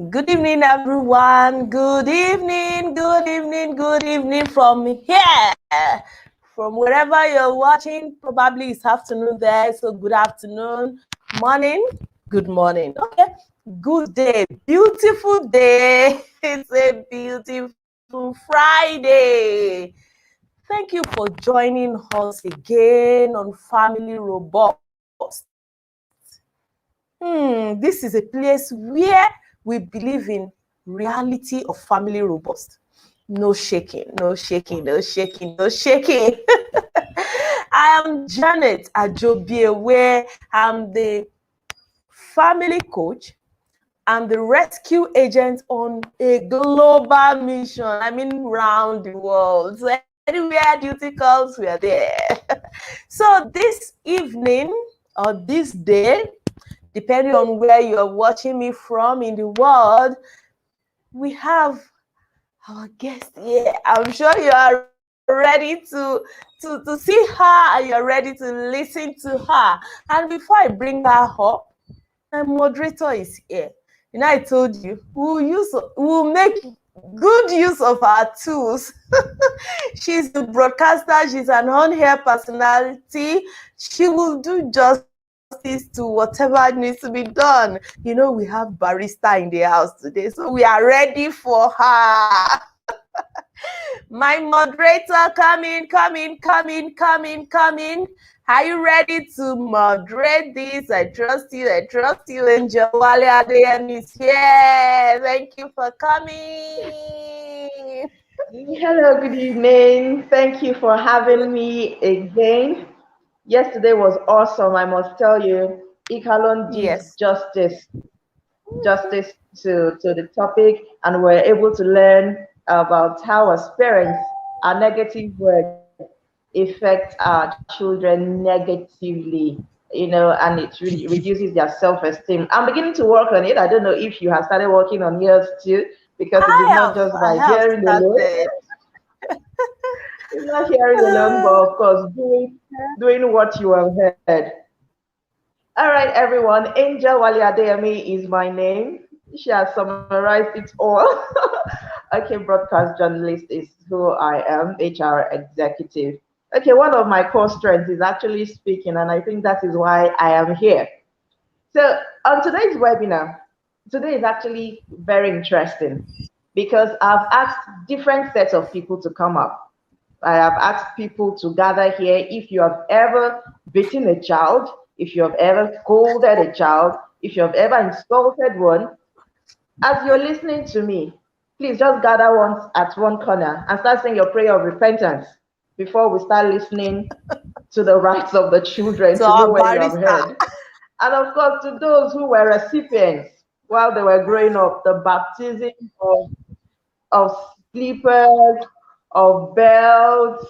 Good evening, everyone. Good evening, good evening, good evening from here. From wherever you're watching, probably it's afternoon there. So good afternoon, morning, good morning. Okay, good day, beautiful day. It's a beautiful Friday. Thank you for joining us again on Family Robust. This is a place where we believe in reality of family robust. No shaking, no shaking, no shaking, no shaking. I am Janet Ajobiewe. I'm the family coach. I'm the rescue agent on a global mission. I mean, round the world. So anywhere duty calls, we are there. So this evening or this day, depending on where you're watching me from in the world, we have our guest here. I'm sure you are ready to see her and you're ready to listen to her. And before I bring her up, my moderator is here. You know, I told you, we'll make good use of our tools. She's the broadcaster. She's an on-air personality. She will do justice to whatever needs to be done. You know, we have barista in the house today, so we are ready for her. My moderator, come in. Are you ready to moderate this? I trust you. Angel Wale-Adeyemi is here. Thank you for coming. Hello, good evening. Thank you for having me again. Yesterday was awesome, I must tell you. Ikalon did justice to the topic, and we're able to learn about how as parents our negative words affect our children negatively, and it really reduces their self-esteem. I'm beginning to work on it. I don't know if you have started working on yours too, because it is not just by hearing alone. It's not hearing alone, but of course doing what you have heard. All right, everyone. Angel Wale-Adeyemi is my name. She has summarized it all. Okay, broadcast journalist is who I am, HR executive. Okay, one of my core strengths is actually speaking, and I think that is why I am here. So on today's webinar, today is actually very interesting because I've asked different sets of people to come up. I have asked people to gather here if you have ever beaten a child, if you have ever scolded a child, if you have ever insulted one. As you're listening to me, please just gather once at one corner and start saying your prayer of repentance before we start listening to the rights of the children to know where you have heard. And of course, to those who were recipients while they were growing up, the baptism of slippers, of belts,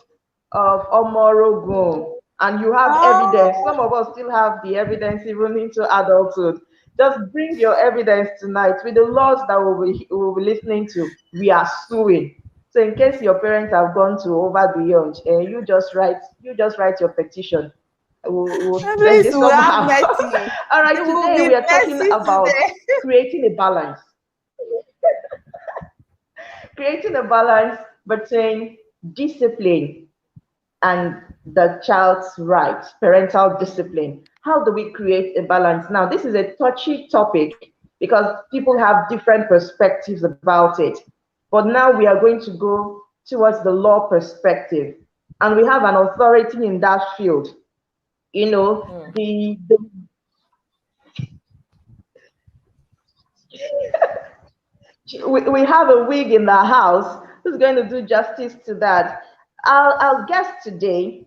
of omorogun. And you have evidence. Some of us still have the evidence even into adulthood. Just bring your evidence tonight. With the laws that we'll be listening to, we are suing. So in case your parents have gone to over beyond, you just write your petition. We'll send this somehow. All right, today we are talking about creating a balance. Creating a balance between discipline and the child's rights, parental discipline. How do we create a balance? Now, this is a touchy topic because people have different perspectives about it. But now we are going to go towards the law perspective. And we have an authority in that field. You know, we have a wig in the house who's going to do justice to that. Our guest today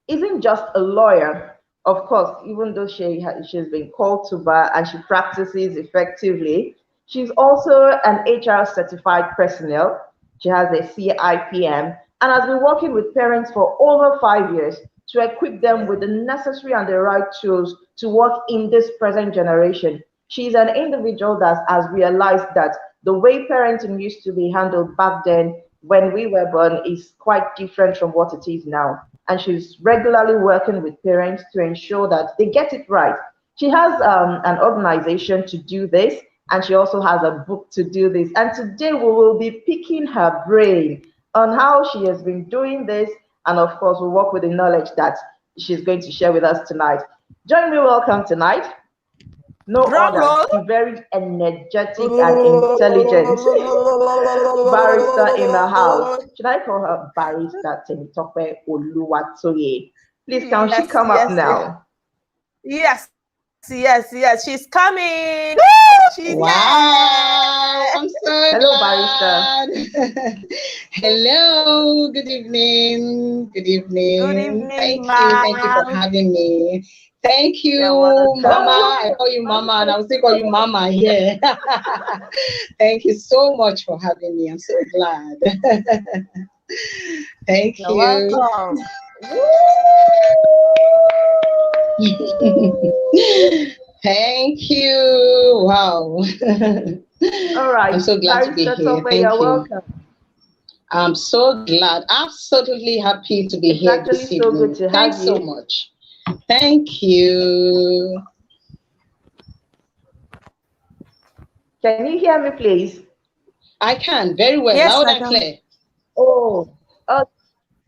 isn't just a lawyer, of course, even though she's been called to bar and she practices effectively. She's also an HR certified personnel. She has a CIPM and has been working with parents for over 5 years to equip them with the necessary and the right tools to work in this present generation. She's an individual that has realized that the way parenting used to be handled back then when we were born is quite different from what it is now. And she's regularly working with parents to ensure that they get it right. She has an organization to do this, and she also has a book to do this. And today we will be picking her brain on how she has been doing this, and of course we'll work with the knowledge that she's going to share with us tonight. Join me, welcome tonight, no Drum other, roll. the very energetic and intelligent barrister in the house. Should I call her Barrister TOPE OLUWATOYE? Please, can she come up now? Yes, yes, she's coming. She's Wow, here. I'm so Hello, glad. Hello, good evening. Good evening. Good evening, Thank you for ma'am. having me. Thank you, You're welcome. Mama. I call you Mama, and I will still call you Mama here. Thank you so much for having me. I'm so glad. Thank You're you. welcome. Thank you. Wow. All right. I'm so glad to be Barrister here. TOPE, Thank you're you. welcome. I'm so glad. Absolutely happy to be It's here actually this so evening. good to have Thanks so you. much. Thank you. Can you hear me, please? I can very well, Yes, loud I and can. clear. Oh,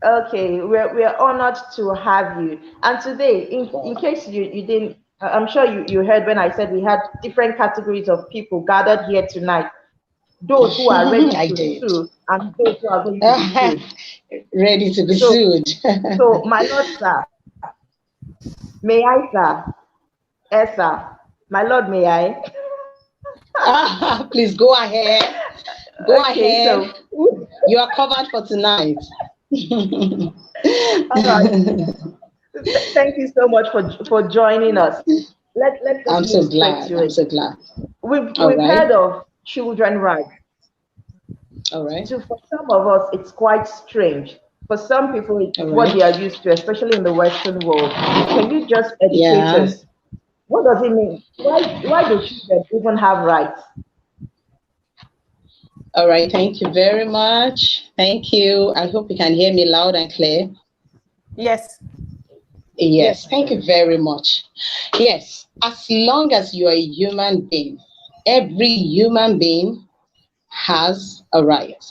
okay. We're honored to have you. And today, in case you didn't, I'm sure you heard when I said we had different categories of people gathered here tonight. Those who are ready I to did. sue and those who are going to be sued. Ready to be So, sued. so my Lord, sir, may I, sir? Yes, sir. My Lord, may I? Please go ahead. Go Okay, ahead. so You are covered for tonight. all right. Thank you so much for joining us. Let's I'm just so move straight glad. to I'm it. so glad. We've All right. heard of children rights. All right. So for some of us, it's quite strange. For some people, it's All what right. they are used to, especially in the Western world. Can you just educate Yeah. us? What does it mean? Why do children even have rights? All right. Thank you very much. Thank you. I hope you can hear me loud and clear. Yes. Yes. Thank you very much. Yes. As long as you are a human being, every human being has a right.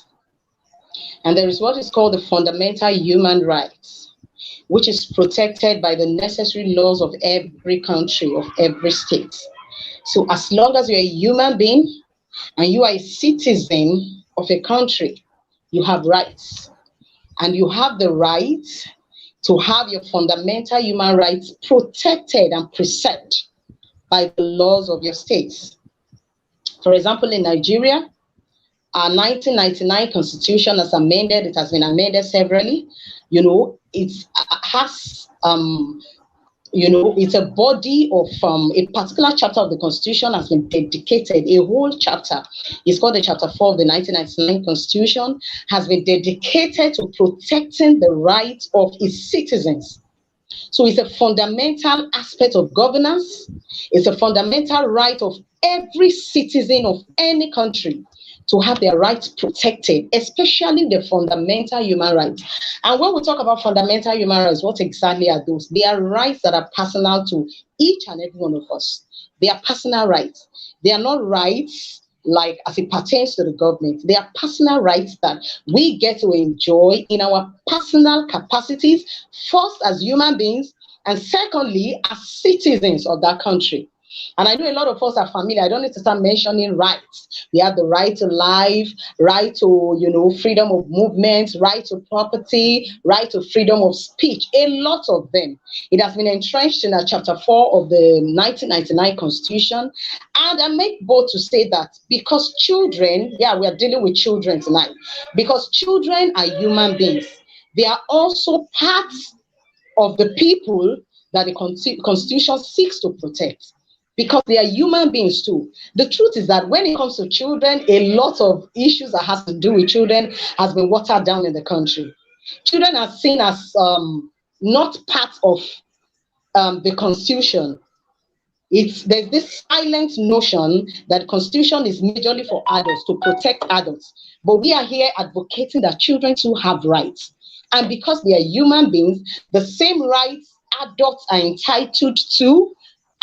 And there is what is called the fundamental human rights, which is protected by the necessary laws of every country, of every state. So as long as you're a human being and you are a citizen of a country, you have rights. And you have the right to have your fundamental human rights protected and preserved by the laws of your states. For example, in Nigeria, our 1999 constitution has amended, it has been amended severally. It has it's a body of a particular chapter of the Constitution has been dedicated. A whole chapter, it's called the Chapter 4 of the 1999 Constitution, has been dedicated to protecting the rights of its citizens. So it's a fundamental aspect of governance. It's a fundamental right of every citizen of any country to have their rights protected, especially the fundamental human rights. And when we talk about fundamental human rights, what exactly are those? They are rights that are personal to each and every one of us. They are personal rights. They are not rights like as it pertains to the government. They are personal rights that we get to enjoy in our personal capacities, first as human beings, and secondly, as citizens of that country. And I know a lot of us are familiar. I don't need to start mentioning rights. We have the right to life, right to, freedom of movement, right to property, right to freedom of speech, a lot of them. It has been entrenched in Chapter 4 of the 1999 Constitution. And I make bold to say that because children, we are dealing with children tonight, because children are human beings. They are also parts of the people that the Constitution seeks to protect, because they are human beings too. The truth is that when it comes to children, a lot of issues that has to do with children has been watered down in the country. Children are seen as not part of the Constitution. There's this silent notion that the Constitution is majorly for adults, to protect adults. But we are here advocating that children too have rights. And because they are human beings, the same rights adults are entitled to,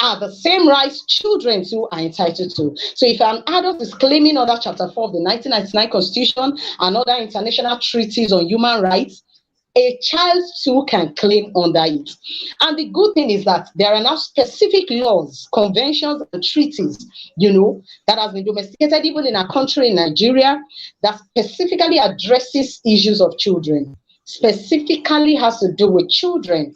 are the same rights children too are entitled to. So if an adult is claiming under Chapter 4 of the 1999 Constitution and other international treaties on human rights, a child too can claim under it. And the good thing is that there are now specific laws, conventions, and treaties, that has been domesticated even in our country, in Nigeria, that specifically addresses issues of children, specifically has to do with children,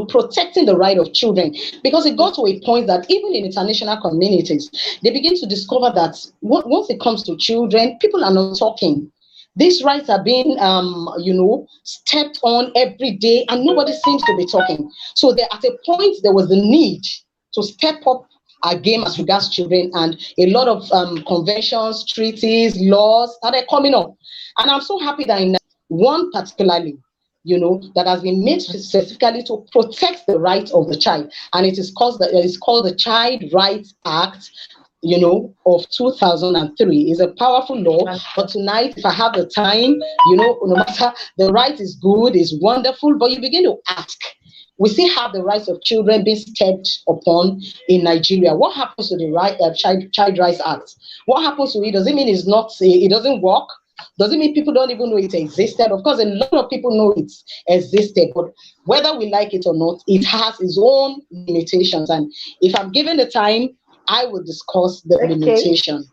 protecting the right of children, because it got to a point that even in international communities, they begin to discover that once it comes to children, people are not talking. These rights are being, stepped on every day, and nobody seems to be talking. So at a point, there was the need to step up our game as regards children, and a lot of conventions, treaties, laws started coming up. And I'm so happy that in one particularly, that has been made specifically to protect the rights of the child, and it is called the Child Rights Act, of 2003. Is a powerful law. But tonight, if I have the time, no matter, the right is good, is wonderful, but you begin to ask, we still have the rights of children being stepped upon in Nigeria. What happens to the Child Rights Act? What happens to it? Does it mean it doesn't work? Does it mean people don't even know it existed? Of course, a lot of people know it existed, but whether we like it or not, it has its own limitations. And if I'm given the time, I will discuss the limitation.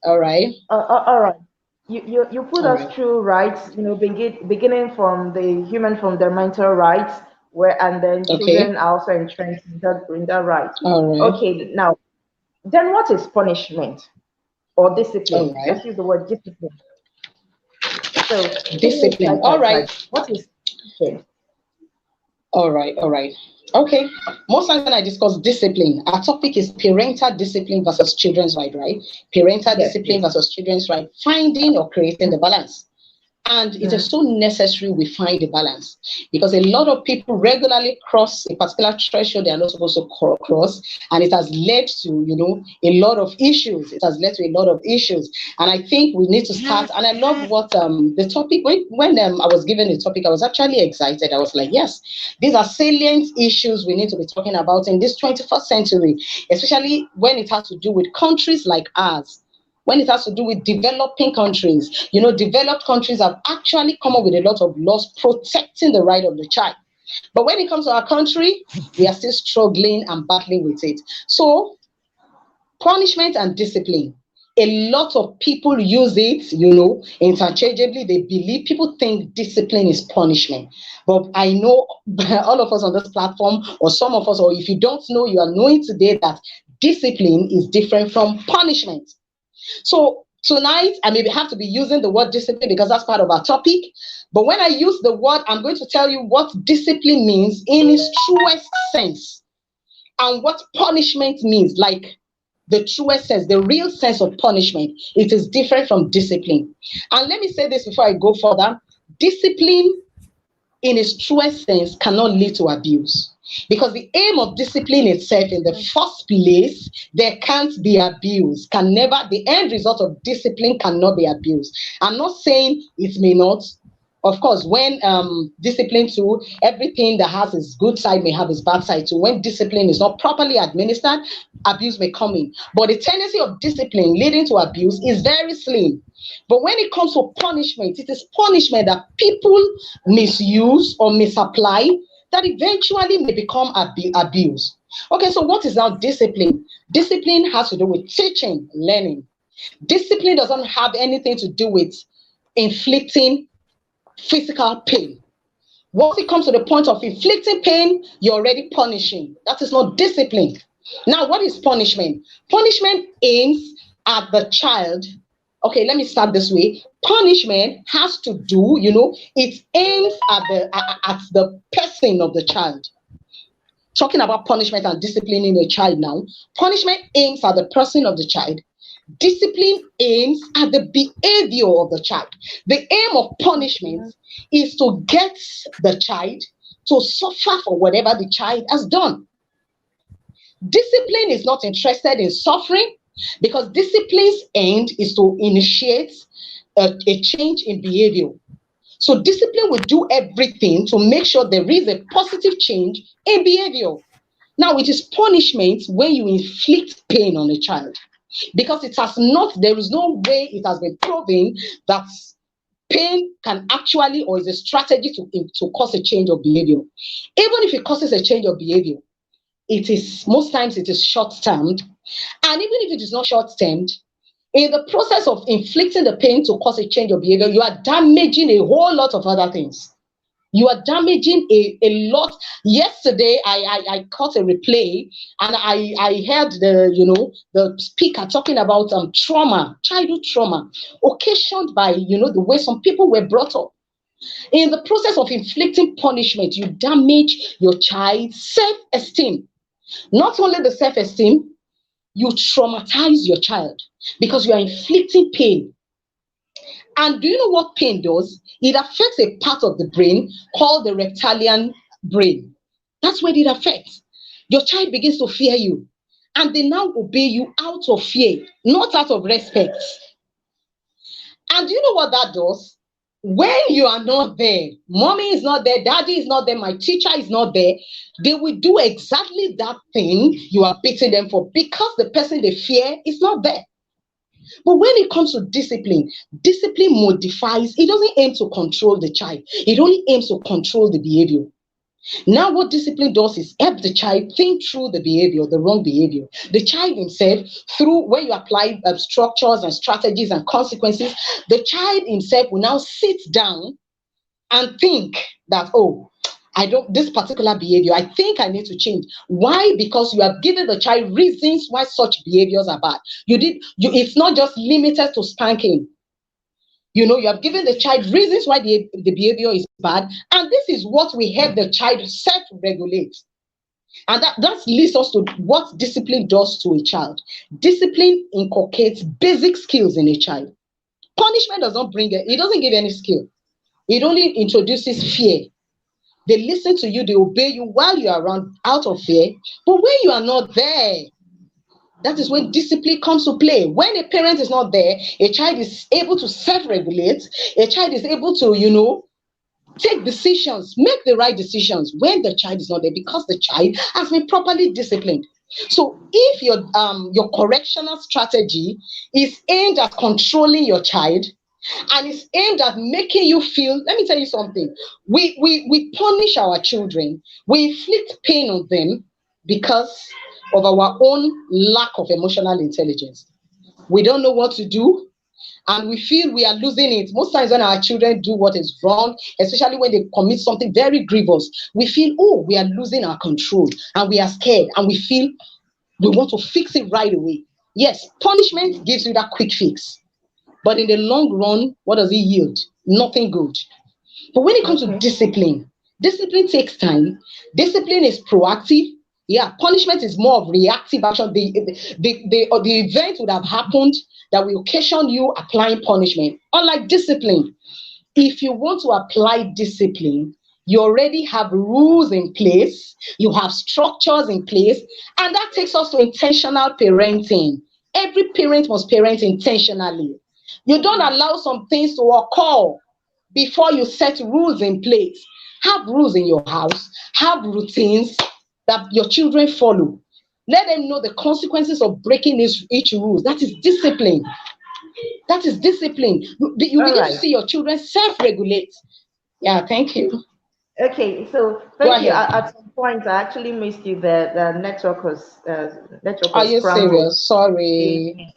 All right. All right. You put us through rights, beginning from the human fundamental rights, and then children are also entrenched in that right. All right. Okay. Now, then what is punishment or discipline? All right. Let's use the word discipline. So discipline. All right. What is discipline? All right. Okay. Most times when I discuss discipline, our topic is parental discipline versus children's right? Parental discipline versus children's right. Finding or creating the balance. And it is so necessary we find the balance, because a lot of people regularly cross a particular threshold they are not supposed to cross, and it has led to a lot of issues. And I think we need to start. And I love what the topic, when I was given the topic, I was actually excited. I was like, yes, these are salient issues we need to be talking about in this 21st century, especially when it has to do with countries like ours. When it has to do with developing countries, developed countries have actually come up with a lot of laws protecting the right of the child. But when it comes to our country, we are still struggling and battling with it. So, punishment and discipline. A lot of people use it, interchangeably. People think discipline is punishment. But I know all of us on this platform, or some of us, or if you don't know, you are knowing today that discipline is different from punishment. So tonight, I maybe have to be using the word discipline because that's part of our topic. But when I use the word, I'm going to tell you what discipline means in its truest sense, and what punishment means, like the truest sense, the real sense of punishment. It is different from discipline. And let me say this before I go further. Discipline in its truest sense cannot lead to abuse. Because the aim of discipline itself, in the first place, there can't be abuse. The end result of discipline cannot be abuse. I'm not saying it may not. Of course, when discipline too, everything that has its good side may have its bad side too. When discipline is not properly administered, abuse may come in. But the tendency of discipline leading to abuse is very slim. But when it comes to punishment, it is punishment that people misuse or misapply that eventually may become abuse. Okay, so what is now discipline? Discipline has to do with teaching, learning. Discipline doesn't have anything to do with inflicting physical pain. Once it comes to the point of inflicting pain, you're already punishing. That is not discipline. Now, what is punishment? Punishment aims at the child. Okay, let me start this way. Punishment has to do, it aims at the person of the child. Talking about punishment and disciplining a child now. Punishment aims at the person of the child. Discipline aims at the behavior of the child. The aim of punishment is to get the child to suffer for whatever the child has done. Discipline is not interested in suffering, because discipline's end is to initiate a change in behavior. So discipline will do everything to make sure there is a positive change in behavior. Now, it is punishment when you inflict pain on a child, because there is no way it has been proven that pain can actually, or is a strategy to cause a change of behavior. Even if it causes a change of behavior, most times it is short-termed. And even if it is not short-termed, in the process of inflicting the pain to cause a change of behavior, you are damaging a whole lot of other things. You are damaging a lot. Yesterday, I caught a replay, and I heard the speaker talking about trauma, childhood trauma, occasioned by the way some people were brought up. In the process of inflicting punishment, you damage your child's self-esteem. Not only the self-esteem, you traumatize your child because you are inflicting pain. And do you know what pain does? It affects a part of the brain called the reptilian brain. That's what it affects. Your child begins to fear you, and they now obey you out of fear, not out of respect. And do you know what that does? When you are not there, mommy is not there, daddy is not there, my teacher is not there, they will do exactly that thing you are beating them for, because the person they fear is not there. But when it comes to discipline modifies. It doesn't aim to control the child. It only aims to control the behavior. Now, what discipline does is help the child think through the behavior, the wrong behavior. The child himself, when you apply structures and strategies and consequences, the child himself will now sit down and think that, this particular behavior, I think I need to change. Why? Because you have given the child reasons why such behaviors are bad. It's not just limited to spanking. You have given the child reasons why the behavior is bad, and this is what we help the child self-regulate. And that leads us to what discipline does to a child. Discipline inculcates basic skills in a child. Punishment doesn't it doesn't give any skill. It only introduces fear. They listen to you, they obey you while you are around out of fear. But when you are not there, that is when discipline comes to play. When a parent is not there, a child is able to self-regulate. A child is able to, take decisions, make the right decisions when the child is not there, because the child has been properly disciplined. So if your correctional strategy is aimed at controlling your child, and it's aimed at making you feel, let me tell you something. We punish our children. We inflict pain on them because of our own lack of emotional intelligence. We don't know what to do, and we feel we are losing it. Most times when our children do what is wrong, especially when they commit something very grievous, we feel, we are losing our control, and we are scared, and we feel we want to fix it right away. Yes, punishment gives you that quick fix. But in the long run, what does it yield? Nothing good. But when it comes to discipline takes time. Discipline is proactive. Yeah, punishment is more of reactive action. The event would have happened that will occasion you applying punishment. Unlike discipline, if you want to apply discipline, you already have rules in place, you have structures in place, and that takes us to intentional parenting. Every parent must parent intentionally. You don't allow some things to occur before you set rules in place. Have rules in your house, have routines that your children follow. Let them know the consequences of breaking each rule. That is discipline. That is discipline. You begin to see your children self-regulate. Yeah, thank you. Okay, so thank you. At some point, I actually missed you. The network was Are you scrambled. serious? Sorry.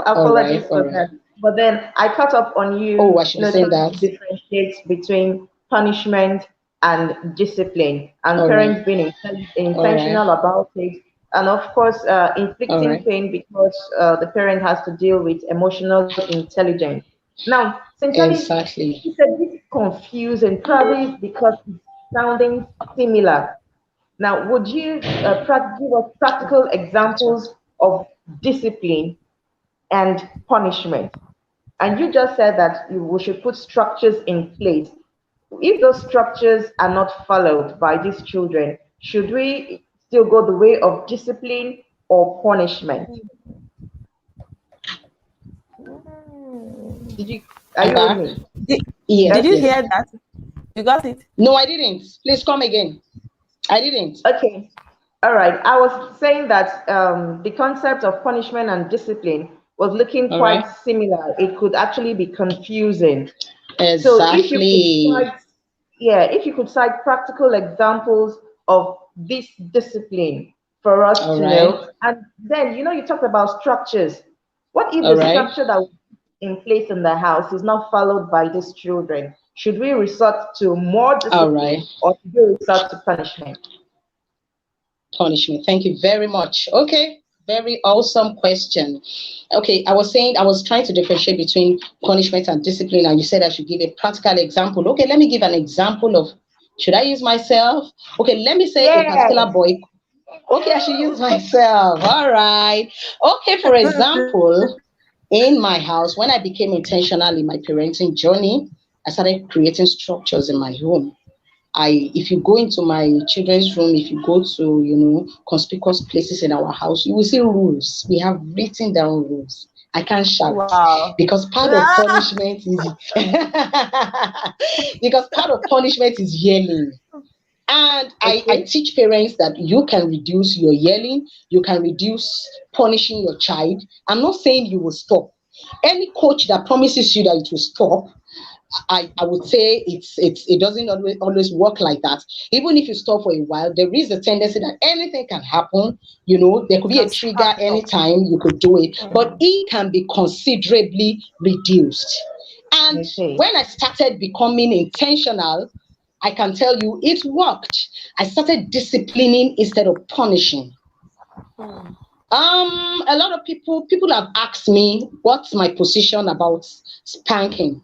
Apologies for that. But then I caught up on you. I should say that. Differentiate between punishment and discipline, and parents being intentional about it, and of course inflicting pain because the parent has to deal with emotional intelligence. Now, exactly, it's a bit confusing, probably because it's sounding similar. Now, would you give us practical examples of discipline and punishment? And you just said that we should put structures in place. If those structures are not followed by these children, should we still go the way of discipline or punishment? Are you with me? Did you hear that? You got it? No, I didn't. Please come again. I didn't. Okay. All right. I was saying that the concept of punishment and discipline was looking All quite right. similar. It could actually be confusing. So if you could Exactly. cite, yeah, if you could cite practical examples of this discipline for us All to right. know, and then you talked about structures. What if All the right. structure that was in place in the house is not followed by these children? Should we resort to more All right. discipline or should we resort to punishment? Punishment. Thank you very much. Okay. Very awesome question. Okay, I was trying to differentiate between punishment and discipline, and you said I should give a practical example. Okay, let me give an example of, should I use myself? Okay, let me say a Yes. particular boy. Okay, I should use myself. All right. Okay, for example, in my house, when I became intentional in my parenting journey, I started creating structures in my home. If you go into my children's room, if you go to, conspicuous places in our house, you will see rules. We have written down rules. I can't shout Wow. because part of punishment is because part of punishment is yelling. And I Okay. teach parents that you can reduce your yelling, you can reduce punishing your child. I'm not saying you will stop. Any coach that promises you that it will stop, I would say it doesn't always work like that. Even if you stop for a while, there is a tendency that anything can happen. There could be a Just trigger pack up. anytime you could do it, but Mm. it can be considerably reduced. And Okay. when I started becoming intentional, I can tell you it worked. I started disciplining instead of punishing. Mm. A lot of people have asked me what's my position about spanking.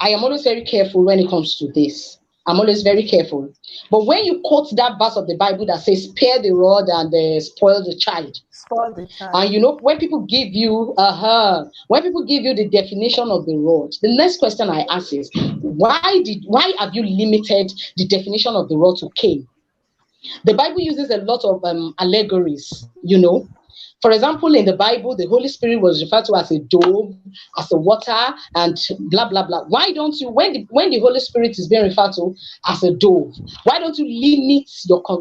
I am always very careful when it comes to this. I'm always very careful. But when you quote that verse of the Bible that says, spare the rod and spoil the child, Spoil the child. and when people give you the definition of the rod, the next question I ask is, why have you limited the definition of the rod to Cain? The Bible uses a lot of allegories. For example, in the Bible, the Holy Spirit was referred to as a dove, as a water, and blah blah blah. Why don't you, when the Holy Spirit is being referred to as a dove, why don't you limit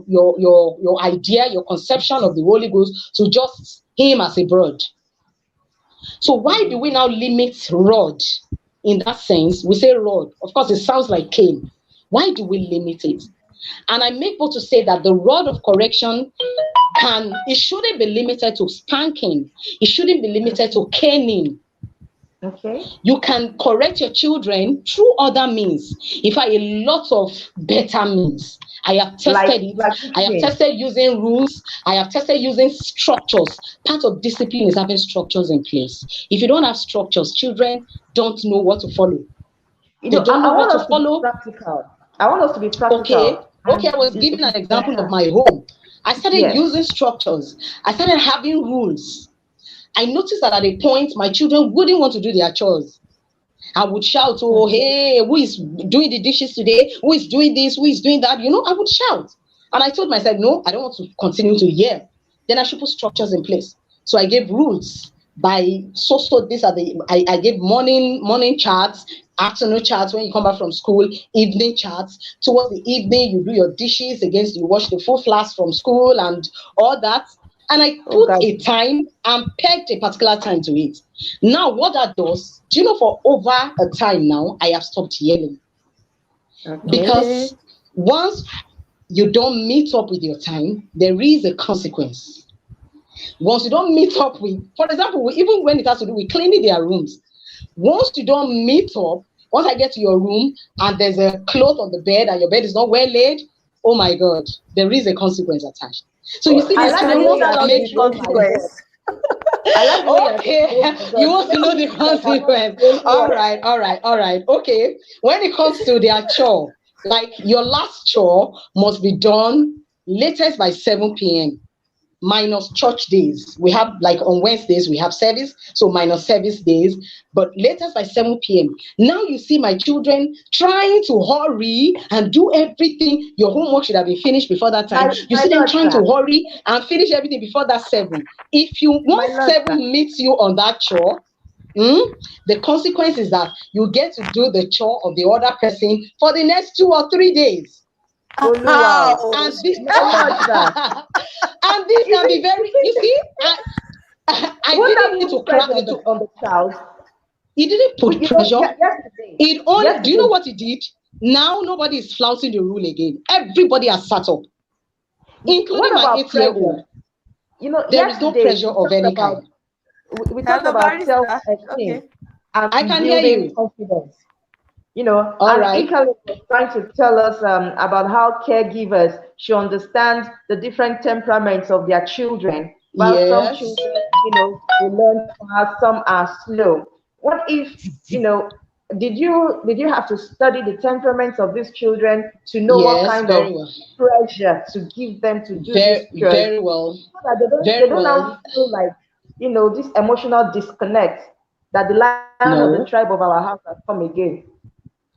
your idea, your conception of the Holy Ghost to just him as a bird? So why do we now limit rod in that sense? We say rod. Of course, it sounds like Cain. Why do we limit it? And I make bold to say that the rod of correction it shouldn't be limited to spanking. It shouldn't be limited to caning. Okay. You can correct your children through other means. In fact, a lot of better means. I have tested it. I have tested using rules. I have tested using structures. Part of discipline is having structures in place. If you don't have structures, children don't know what to follow. They don't know I what want to us to be follow. practical. I want us to be Okay. practical. Okay, And I was giving an example of yeah. my home. I started Yes. using structures. I started having rules. I noticed that at a point, my children wouldn't want to do their chores. I would shout, oh, hey, who is doing the dishes today? Who is doing this? Who is doing that? I would shout. And I told myself, no, I don't want to continue to yell. Then I should put structures in place. So I gave rules by these are I gave morning charts, afternoon charts when you come back from school, evening charts. Towards the evening, you do your dishes, you wash the full flask from school and all that. And I put a time and pegged a particular time to it. Now, what that does, for over a time now, I have stopped yelling. Okay. Because once you don't meet up with your time, there is a consequence. Once you don't meet up with, for example, even when it has to do with cleaning their rooms, once you don't meet up, once I get to your room and there's a cloth on the bed and your bed is not well laid, oh my God, there is a consequence attached. So you see, Please, the can you rules tell that us make the consequence? I like the way okay, you want to know the consequence. All right. Okay, when it comes to their chore, like your last chore must be done latest by 7 p.m. minus church days. We have, like on Wednesdays, we have service, so minus service days, but latest by 7 p.m. Now you see my children trying to hurry and do everything. Your homework should have been finished before that time. You see them trying to hurry and finish everything before that 7. If you want 7 meets you on that chore, the consequence is that you get to do the chore of the other person for the next 2 or 3 days. Oluwa. And this, So much that. and this can be very, you see, I Would that didn't need to put crack pressure it. on the child? He didn't put pressure. Yesterday. It only, do you know Yesterday. what he did? Now nobody is flouting the rule again. Everybody has sat up, including What my about 8-year-old. pressure? You know, There is no yesterday pressure of any kind. we talked Hello, about barrister. self-esteem Okay. and I can hear building you. confidence. You know, All and right. Ikale was trying to tell us about how caregivers should understand the different temperaments of their children. While some Yes. children, you know, will learn fast, some are slow. What if, you know, did you have to study the temperaments of these children to know what Yes, kind of very well. pressure to give them to do this Very, chores? very well. So that they Very don't well. now feel like, you know, this emotional disconnect that the lion of the No, tribe of our house has come again.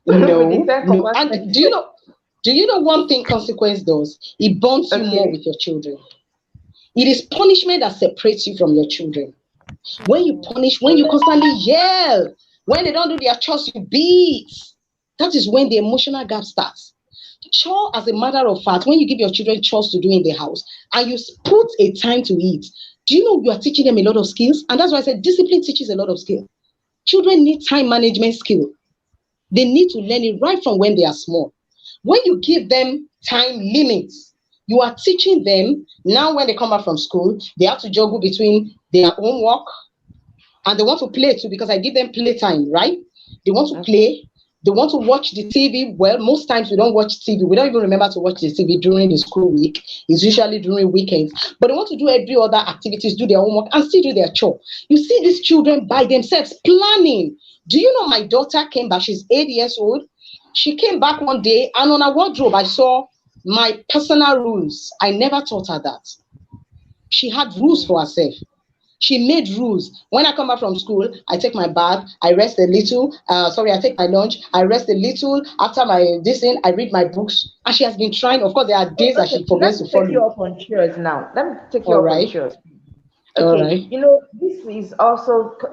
With the no, 10 no. And commandments. do you know one thing consequence does? It bonds you more Okay. with your children. It is punishment that separates you from your children. When you punish, when you constantly yell, when they don't do their chores, you beat. That is when the emotional gap starts. Chore, as a matter of fact, when you give your children chores to do in the house and you put a time to eat, do you know you are teaching them a lot of skills? And that's why I said discipline teaches a lot of skill. Children need time management skill. They need to learn it right from when they are small. When you give them time limits, you are teaching them now when they come back from school, they have to juggle between their homework and they want to play too because I give them playtime, right? They want to play. They want to watch the TV. Well, most times we don't watch TV. We don't even remember to watch the TV during the school week. It's usually during weekends. But they want to do every other activities, do their homework, and still do their chore. You see these children by themselves planning. Do you know my daughter came back? She's 8 years old. She came back one day, and on her wardrobe, I saw my personal rules. I never taught her that. She had rules for herself. She made rules. When I come back from school, I take my bath, I rest a little. I take my lunch, I rest a little. After my thing, I read my books. And she has been trying. Of course, there are days that she forgets to follow. Let me take you up on chores now. Let me take you All up on right. chores. All Okay, right. you know,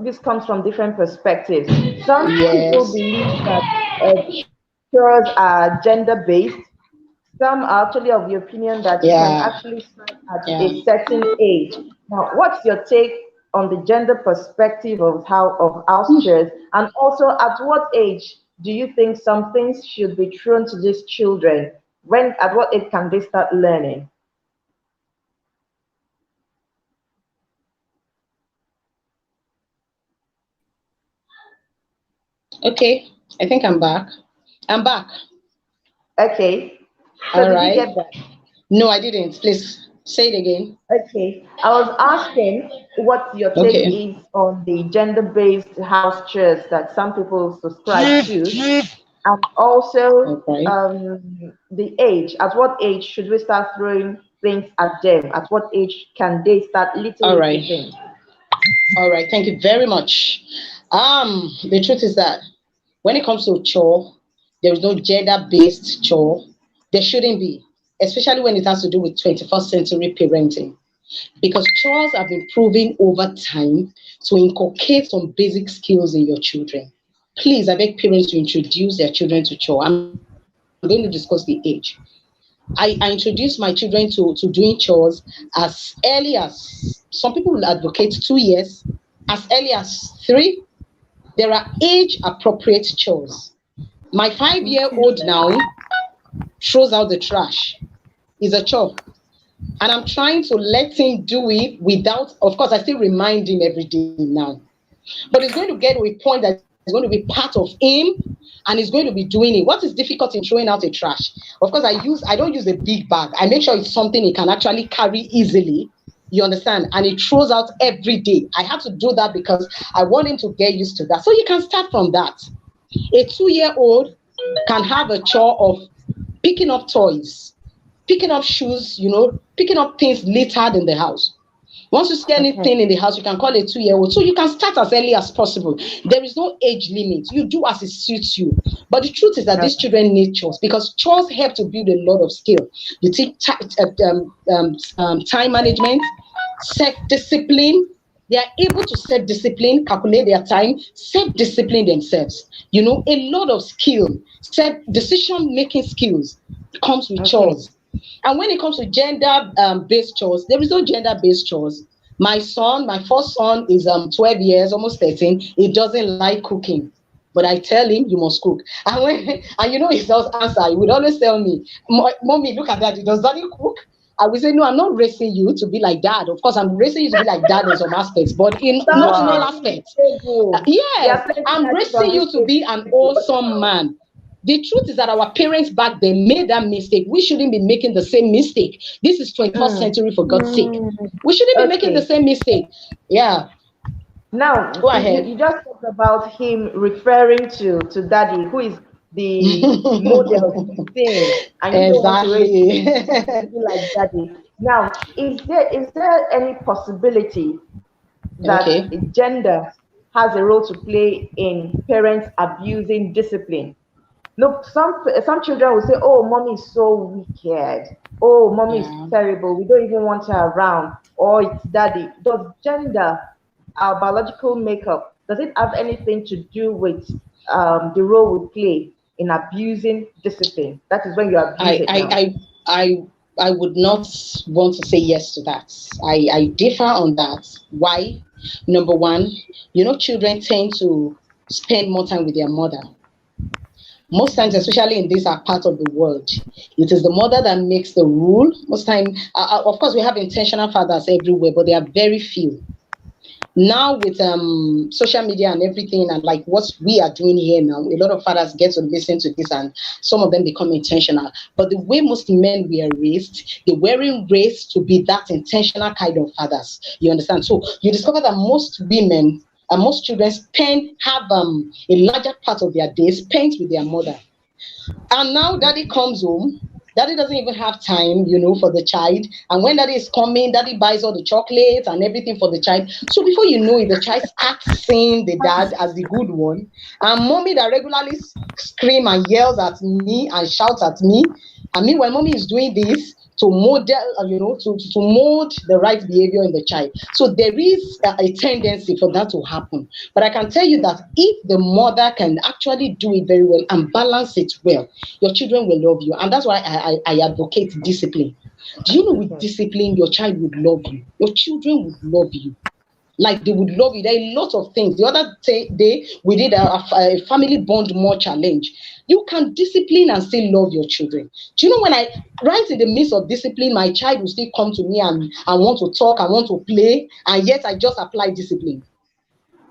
this comes from different perspectives. Some people Yes. believe that chores are gender-based. Some are actually of the opinion that it can Yeah. actually start at Yeah. a certain age. Now, what's your take on the gender perspective of house chores, and also at what age do you think some things should be thrown to these children? At what age can they start learning? Okay. I think I'm back. I'm back. Okay, so All did you right. get that? No, I didn't. Please say it again. Okay, I was asking what your take Okay. is on the gender-based house chores that some people subscribe to, and also Okay. the age. At what age should we start throwing things at them? At what age can they start All little right. things? All right. Thank you very much. The truth is that when it comes to chore, there is no gender-based chore. There shouldn't be, especially when it has to do with 21st century parenting. Because chores have been proven over time to inculcate some basic skills in your children. Please, I beg parents to introduce their children to chore. I'm going to discuss the age. I introduce my children to doing chores as early as some people will advocate 2 years, as early as 3. There are age appropriate chores. My 5-year-old now throws out the trash. Is a chore. And I'm trying to let him do it without, of course, I still remind him every day now. But it's going to get to a point that it's going to be part of him and he's going to be doing it. What is difficult in throwing out a trash? Of course, I don't use a big bag. I make sure it's something he can actually carry easily. You understand? And he throws out every day. I have to do that because I want him to get used to that. So you can start from that. A 2-year-old can have a chore of picking up toys, picking up shoes, picking up things littered in the house. Once you see anything in the house, you can call a 2-year-old. So you can start as early as possible. There is no age limit. You do as it suits you. But the truth is that these children need chores because chores help to build a lot of skill. You take time management, self-discipline, They are able to set discipline, calculate their time, set discipline themselves. You know, a lot of skill, set decision-making skills comes with chores. And when it comes to gender-based chores, there is no gender-based chores. My first son is 12 years, almost 13. He doesn't like cooking. But I tell him, you must cook. And you know his answer, he would always tell me, Mommy, look at that. Does daddy cook? I would say, no, I'm not raising you to be like dad. Of course, I'm raising you to be like dad in some aspects, but not in all aspects. Yes, I'm raising you to be an awesome man. The truth is that our parents back then made that mistake. We shouldn't be making the same mistake. This is 21st century, for God's sake. We shouldn't be making the same mistake. Yeah. Now, go ahead. You just talked about him referring to daddy, who is the model thing, and you don't want to raise like daddy. Now, is there any possibility that gender has a role to play in parents abusing discipline? No, some children will say, "Oh, mommy is so wicked. Oh, mommy is terrible. We don't even want her around." Or it's daddy. Does gender, our biological makeup, does it have anything to do with the role we play in abusing discipline? That is when you abuse it. I would not want to say yes to that. I differ on that. Why? Number one, you know, children tend to spend more time with their mother. Most times, especially in this part of the world, it is the mother that makes the rule. Most time, of course, we have intentional fathers everywhere, but they are very few. Now with social media and everything, and like what we are doing here now, a lot of fathers get to listen to this, and some of them become intentional. But the way most men were raised, they weren't raised to be that intentional kind of fathers. You understand? So you discover that most women and most children have a larger part of their day spent with their mother. And now daddy comes home. Daddy doesn't even have time, you know, for the child. And when daddy is coming, daddy buys all the chocolates and everything for the child. So before you know it, the child starts seeing the dad as the good one. And mommy that regularly screams and yells at me and shouts at me. And meanwhile, mommy is doing this to model, you know, to mold the right behavior in the child. So there is a tendency for that to happen. But I can tell you that if the mother can actually do it very well and balance it well, your children will love you. And that's why I advocate discipline. Do you know with discipline, your child would love you. Your children would love you. Like they would love you. There are a lot of things. The other day, we did a family bond more challenge. You can discipline and still love your children. Do you know when right in the midst of discipline, my child will still come to me and I want to talk, I want to play, and yet I just apply discipline.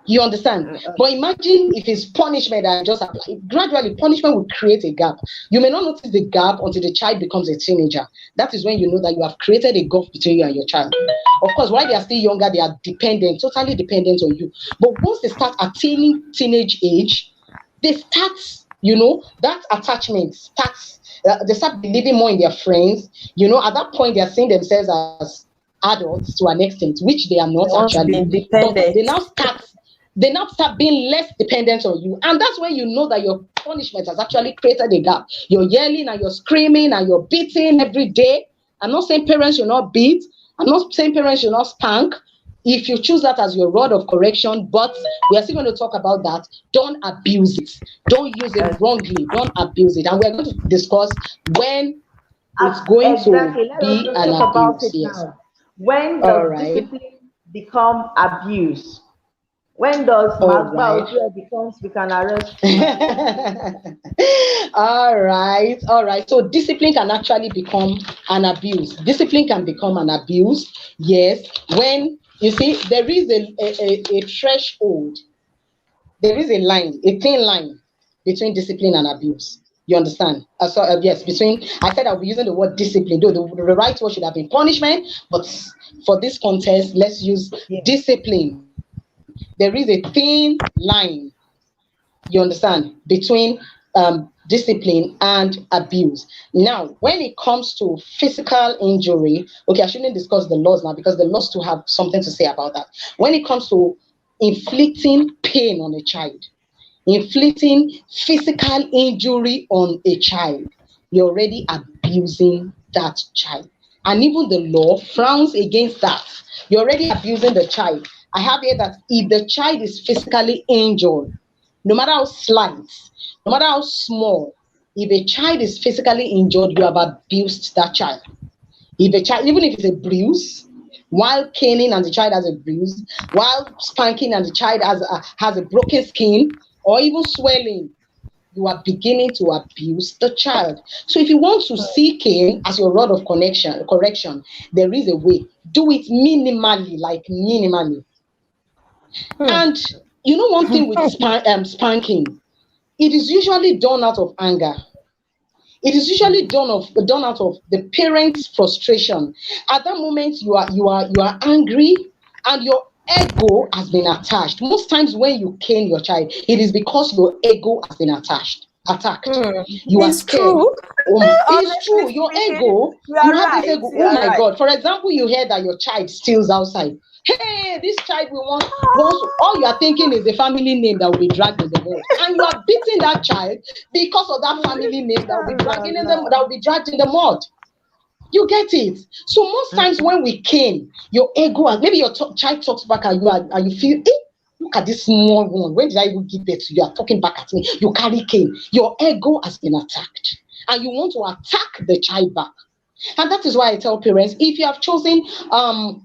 You understand? But imagine if it's punishment that I just apply. Gradually, punishment will create a gap. You may not notice the gap until the child becomes a teenager. That is when you know that you have created a gulf between you and your child. Of course, while they are still younger, they are dependent, totally dependent on you. But once they start attaining teenage age, they start, you know, that attachment starts, they start believing more in their friends. You know, at that point, they are seeing themselves as adults to an extent, which they are not actually. But they now start being less dependent on you. And that's when you know that your punishment has actually created a gap. You're yelling and you're screaming and you're beating every day. I'm not saying parents should not beat. I'm not saying parents should not spank. If you choose that as your rod of correction, but we are still going to talk about that. Don't abuse it. Don't use it wrongly. Don't abuse it. And we're going to discuss when it's going to be an abuse. Yes. When does discipline become abuse? When does Magba becomes we can arrest you? All right. So discipline can actually become an abuse. Discipline can become an abuse. Yes. When you see there is a threshold, there is a line, a thin line between discipline and abuse. You understand? Yes, between, I said I'll be using the word discipline, though the right word should have been punishment, but for this context, let's use discipline. There is a thin line, you understand, between discipline and abuse. Now, when it comes to physical injury, okay, I shouldn't discuss the laws now because the laws do have something to say about that. When it comes to inflicting pain on a child, inflicting physical injury on a child, you're already abusing that child. And even the law frowns against that. You're already abusing the child. I have here that if the child is physically injured, no matter how slight, no matter how small, if a child is physically injured, you have abused that child. If a child, even if it's a bruise, while caning and the child has a bruise, while spanking and the child has a broken skin, or even swelling, you are beginning to abuse the child. So if you want to see cane as your rod of correction, there is a way. Do it minimally, like minimally. And you know one thing with spanking, it is usually done out of anger. It is usually done out of the parent's frustration. At that moment, you are angry, and your ego has been attached. Most times when you cane your child, it is because your ego has been attacked. You are scared. True. It's true. Your ego, you have right. this ego. Oh my God. For example, you hear that your child steals outside. Hey, this child will want, all you are thinking is the family name that will be dragged in the mud. And you are beating that child because of that family name that will be dragging in them, that will be dragged in the mud. You get it? So most times when we cane, your ego, maybe your child talks back at you and you feel, look at this small one. When did I even give birth to you? You are talking back at me. You carry cane. Your ego has been attacked. And you want to attack the child back. And that is why I tell parents, if you have chosen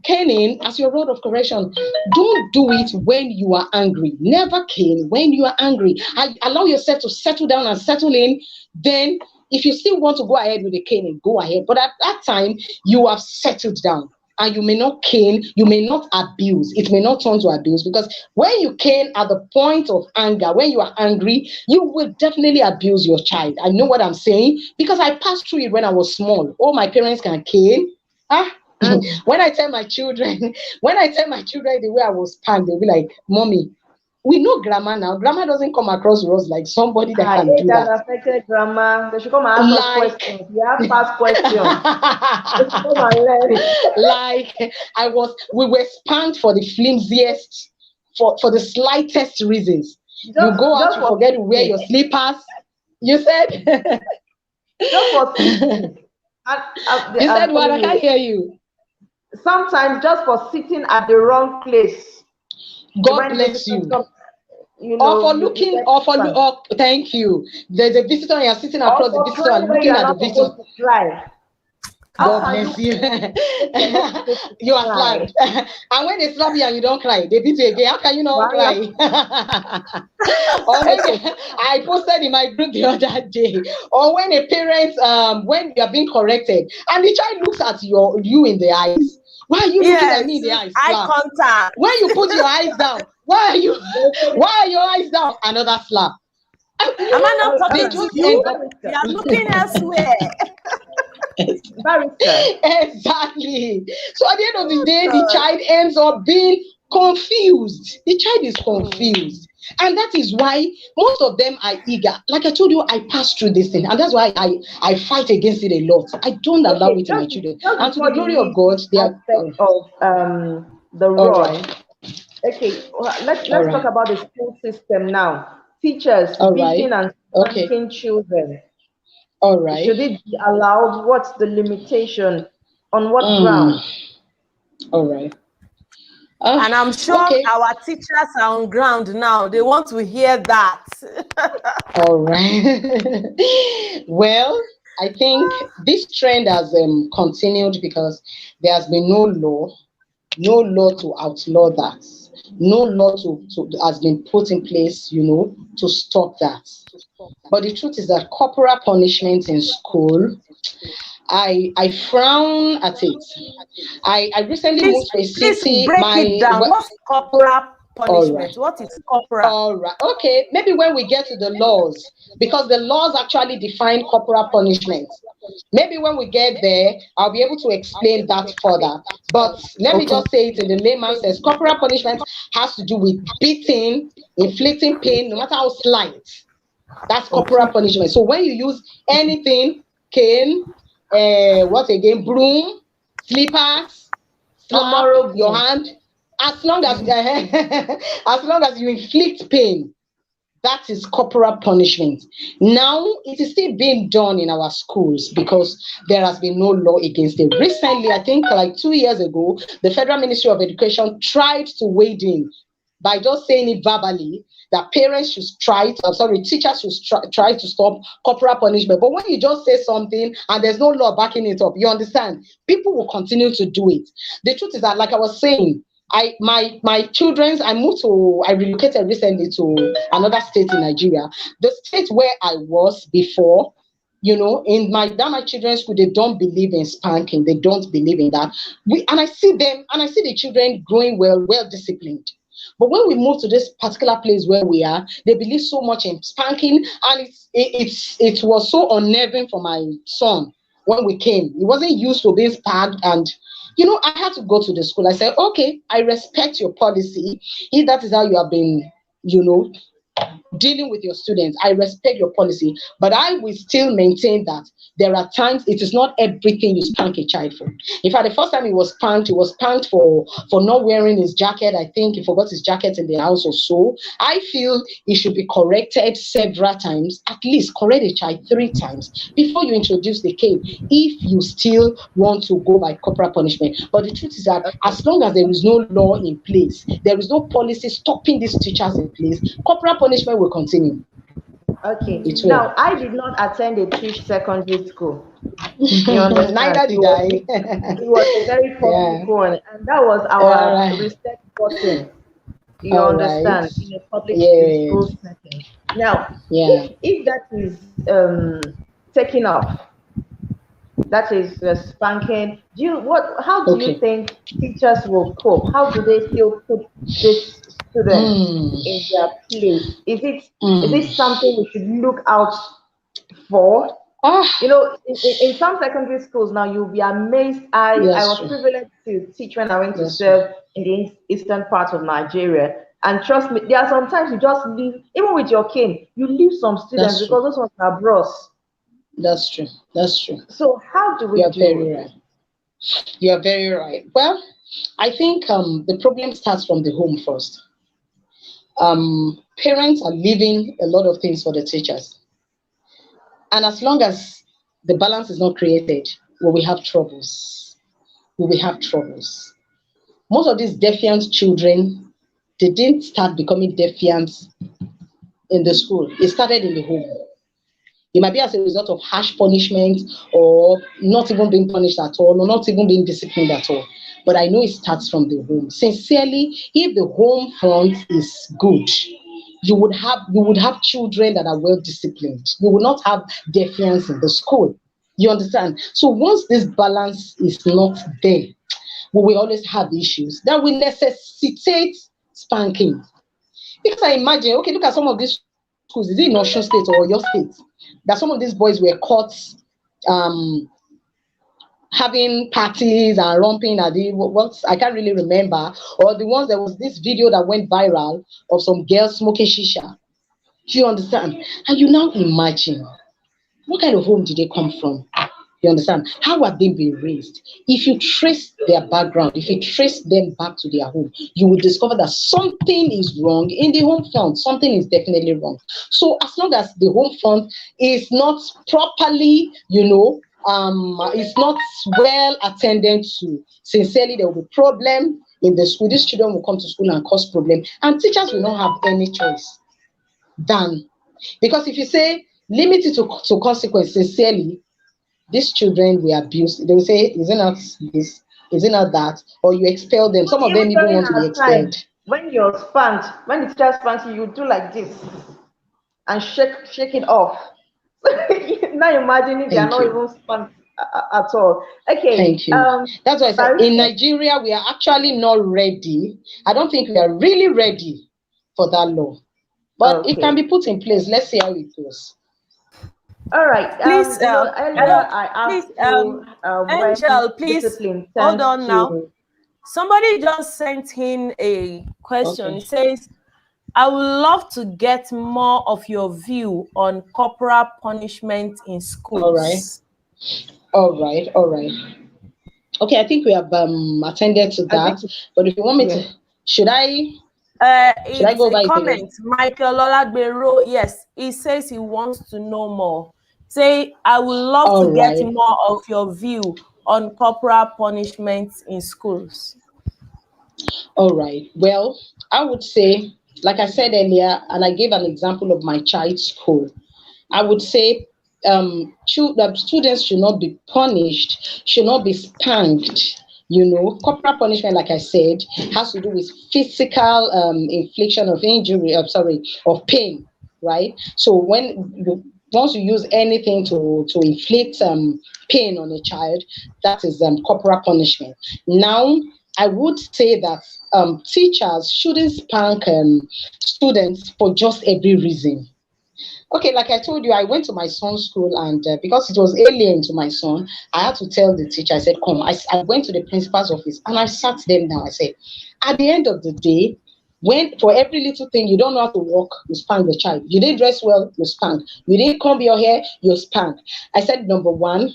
caning as your rod of correction, don't do it when you are angry. Never cane when you are angry. Allow yourself to settle down and settle in. Then, if you still want to go ahead with the caning, go ahead. But at that time, you have settled down. And you may not cane, you may not abuse. It may not turn to abuse, because when you cane at the point of anger, when you are angry, you will definitely abuse your child. I know what I'm saying, because I passed through it when I was small. All my parents can cane. When I tell my children the way I was spanked, they'll be like, Mommy, we know grandma now. Grandma doesn't come across to us like somebody that can do that. Affected grandma. They should come and ask us questions. We have past questions. We were spanked for the flimsiest, for the slightest reasons. You go out, you forget to wear your slippers. You said? Just for you said what? I can't hear you. Sometimes just for sitting at the wrong place. God bless you. Or for looking, thank you. There's a visitor and you're sitting across the visitor and looking at the visitor. God bless you. You are flagged. And when they slap you and you don't cry, they beat you again. How can you not cry? Or maybe I posted in my group the other day. Or when a parent, when you are being corrected and the child looks at you in the eyes. Why are you looking at me in the eyes? Eye contact. When you put your eyes down, why are your eyes down? Another slap. Am I not talking to you? You are looking elsewhere. Exactly. So at the end of the day, the child ends up being confused. The child is confused. And that is why most of them are eager. Like I told you, I passed through this thing. And that's why I fight against it a lot. I don't allow it to my children. And to the glory of God, they are of the rod. Okay, let's talk about the school system now. Teachers beating and spanking children. All right. Should it be allowed? What's the limitation? On what ground? All right. And I'm sure our teachers are on ground now. They want to hear that. All right. Well, I think this trend has continued because there has been no law to outlaw that. No law has been put in place, to stop that. But the truth is that corporal punishment in school, I frown at it. I recently moved to a city. Break it down. What's corporal punishment? Right. What is corporal? All right. Okay. Maybe when we get to the laws, because the laws actually define corporal punishment. Maybe when we get there, I'll be able to explain that further. But let me just say it in the layman's sense. Corporal punishment has to do with beating, inflicting pain, no matter how slight. That's corporal punishment. So when you use anything, cane, broom, slippers, slap your hand, as long as you inflict pain, That is corporal punishment. Now, it is still being done in our schools because there has been no law against it. Recently, I think like 2 years ago, the Federal Ministry of Education tried to wade in by just saying it verbally that parents should teachers should try to stop corporal punishment. But when you just say something and there's no law backing it up, you understand, people will continue to do it. The truth is that, like I was saying, my children's I relocated recently to another state in Nigeria. The state where I was before, in my children's school, they don't believe in spanking. They don't believe in that. I see the children growing well disciplined. But when we move to this particular place where we are, they believe so much in spanking, and it was so unnerving for my son when we came. He wasn't used to being spanked, and I had to go to the school. I said, okay, I respect your policy. If that is how you have been, dealing with your students, I respect your policy, but I will still maintain that there are times it is not everything you spank a child for. In fact, the first time he was spanked for not wearing his jacket. I think he forgot his jacket in the house or so. I feel he should be corrected several times, at least correct a child 3 times before you introduce the cane, if you still want to go by corporal punishment. But the truth is that as long as there is no law in place, there is no policy stopping these teachers in place, corporal punishment will continue. Okay. Now, I did not attend a Trish secondary school. Neither did I. It was a very public one, and that was our reset button. You understand? In a public school setting. Now, if that is taken off, that is spanking. How do you think teachers will cope? How do they still put this students in their place? Is it something we should look out for? In some secondary schools now, you'll be amazed. I was privileged to teach when I went to serve in the eastern part of Nigeria. And trust me, there are sometimes you just leave, even with your cane, you leave some students because those ones are bros. That's true. So how do we do it? You're very right. Well, I think the problem starts from the home first. Parents are leaving a lot of things for the teachers. And as long as the balance is not created, we will have troubles. Most of these defiant children, they didn't start becoming defiant in the school. It started in the home. It might be as a result of harsh punishment, or not even being punished at all, or not even being disciplined at all. But I know it starts from the home. Sincerely, if the home front is good, you would have children that are well disciplined. You will not have defiance in the school. You understand? So once this balance is not there, we will always have issues that will necessitate spanking. Because I imagine, okay, look at some of these schools. Is it in Osun State or your state that some of these boys were caught having parties and romping at I can't really remember, or the ones, there was this video that went viral of some girls smoking shisha. Do you understand? And you now imagine, what kind of home did they come from? You understand? How have they been raised? If you trace their background, if you trace them back to their home, you will discover that something is wrong in the home front. Something is definitely wrong. So as long as the home front is not properly, it's not well attended to, sincerely, there will be problem in the school. These children will come to school and cause problem, and teachers will not have any choice than, because if you say limit it to consequence, sincerely, these children will abuse. They will say, is it not this? Is it not that? Or you expel them. Some of them even want to be expelled. When you're spanked, when the teacher spanks you, you do like this and shake it off. Now imagine if they're not even spanked at all. Okay. Thank you. That's why I said in Nigeria, we are actually not ready. I don't think we are really ready for that law. But it can be put in place. Let's see how it goes. All right. Please, Angel, please hold on now. Somebody just sent in a question. Okay. It says, I would love to get more of your view on corporal punishment in schools. All right. Okay, I think we have attended to that. But if you want me to, should I Should I go by comment? Michael Olagbero, yes, he says he wants to know more. Say, I would love to get more of your view on corporal punishments in schools. All right. Well, I would say, like I said earlier, and I gave an example of my child's school, I would say students should not be punished, should not be spanked. You know, corporal punishment, like I said, has to do with physical infliction of injury, of pain, right? So once you use anything to inflict pain on a child, that is corporal punishment. Now, I would say that teachers shouldn't spank students for just every reason. Okay, like I told you, I went to my son's school, and because it was alien to my son, I had to tell the teacher, I said, come. I went to the principal's office and I sat them down. I said, at the end of the day, when for every little thing you don't know how to walk, you spank the child. You didn't dress well, you spank. You didn't comb your hair, you spank. I said, number one,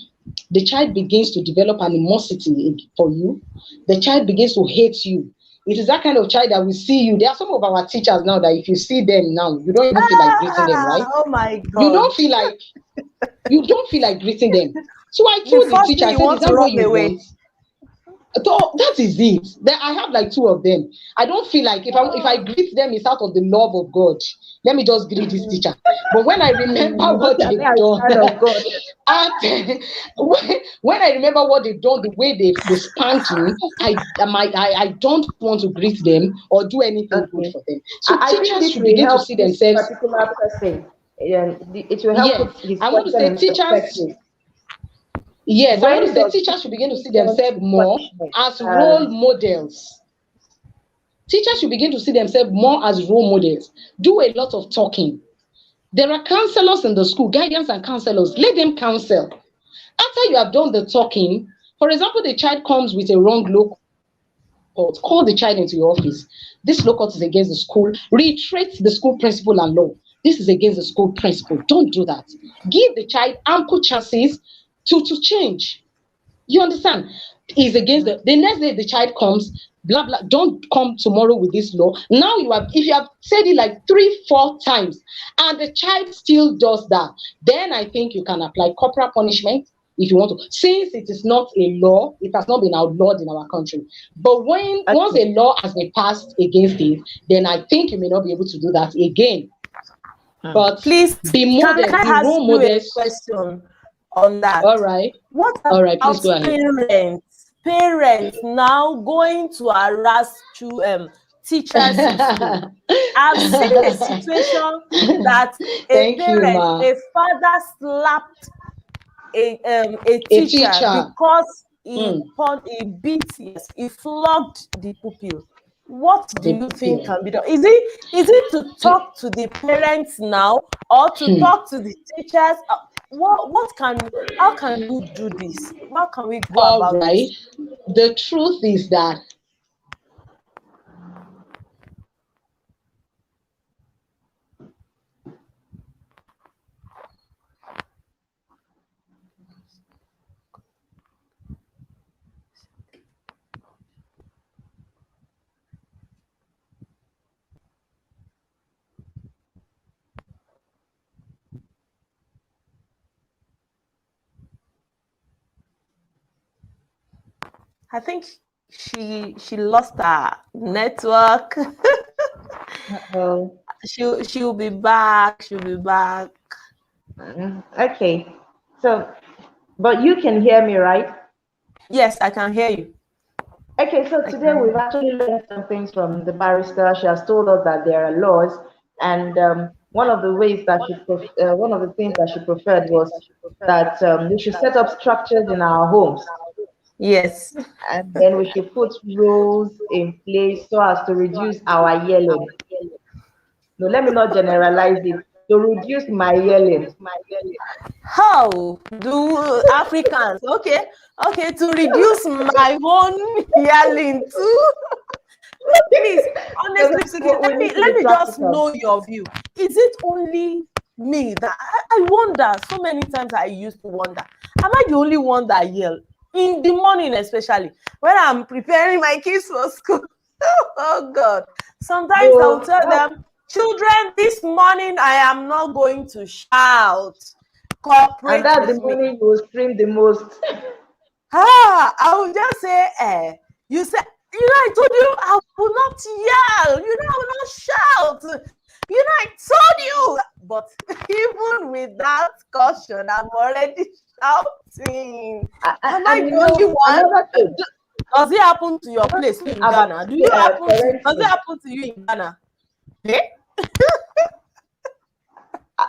the child begins to develop animosity for you. The child begins to hate you. It is that kind of child that will see you. There are some of our teachers now that if you see them now, you don't even feel like greeting them, right? Oh my God. You don't feel like greeting them. So I told the teacher, I said, is that what you want? So that is it. I have like two of them. I don't feel like if I greet them, it's out of the love of God. Let me just greet this teacher. But when I remember what they've done, and when I remember what they've done, the way they spanked me, I don't want to greet them or do anything good for them. So teachers should begin to see themselves. Particular person, it will help. Yes, I want to say teachers. Yes, I want to say teachers should begin to see themselves more as role models. Teachers should begin to see themselves more as role models. Do a lot of talking. There are counselors in the school, guidance and counselors. Let them counsel. After you have done the talking, for example, the child comes with a wrong look, call the child into your office. This lookout is against the school. Reiterate the school principal and law. This is against the school principal. Don't do that. Give the child ample chances to change. You understand? Is against the next day the child comes, blah blah. Don't come tomorrow with this law. Now if you have said it like 3-4 times and the child still does that, then I think you can apply corporal punishment if you want to. Since it is not a law, it has not been outlawed in our country. But once a law has been passed against it, then I think you may not be able to do that again. But please be modest, be role models. Question on that. All right. What all right, please go ahead. Parents now going to harass teachers in school. I've seen a situation that a father slapped a teacher because he flogged the pupil. What do you think can be done? Is it to talk to the parents now or to talk to the teachers? How can you do this? How can we go about this? The truth is that I think she lost her network. She'll be back. She'll be back. Okay. So, but you can hear me, right? Yes, I can hear you. Okay, so today we've actually learned some things from the barrister. She has told us that there are laws, and one of the things that she preferred was that we should set up structures in our homes. Yes. And then we should put rules in place so as to reduce our yelling. No, let me not generalize it. To reduce my yelling. How do Africans? Okay, to reduce my own yelling too. Please, honestly, let me just know your view. Is it only me that I wonder? So many times I used to wonder, am I the only one that yell? In the morning, especially when I'm preparing my kids for school. Oh God. Sometimes I'll tell them, children, this morning I am not going to shout. Cooperate And that's with the me. morning you will scream the most. I will just say, you said, I told you I will not yell. I will not shout. I told you. But even with that caution, I'm already shouting. Am I the only one? Another thing. Does it happen to your place in Ghana? Does it happen to you in Ghana? Yeah?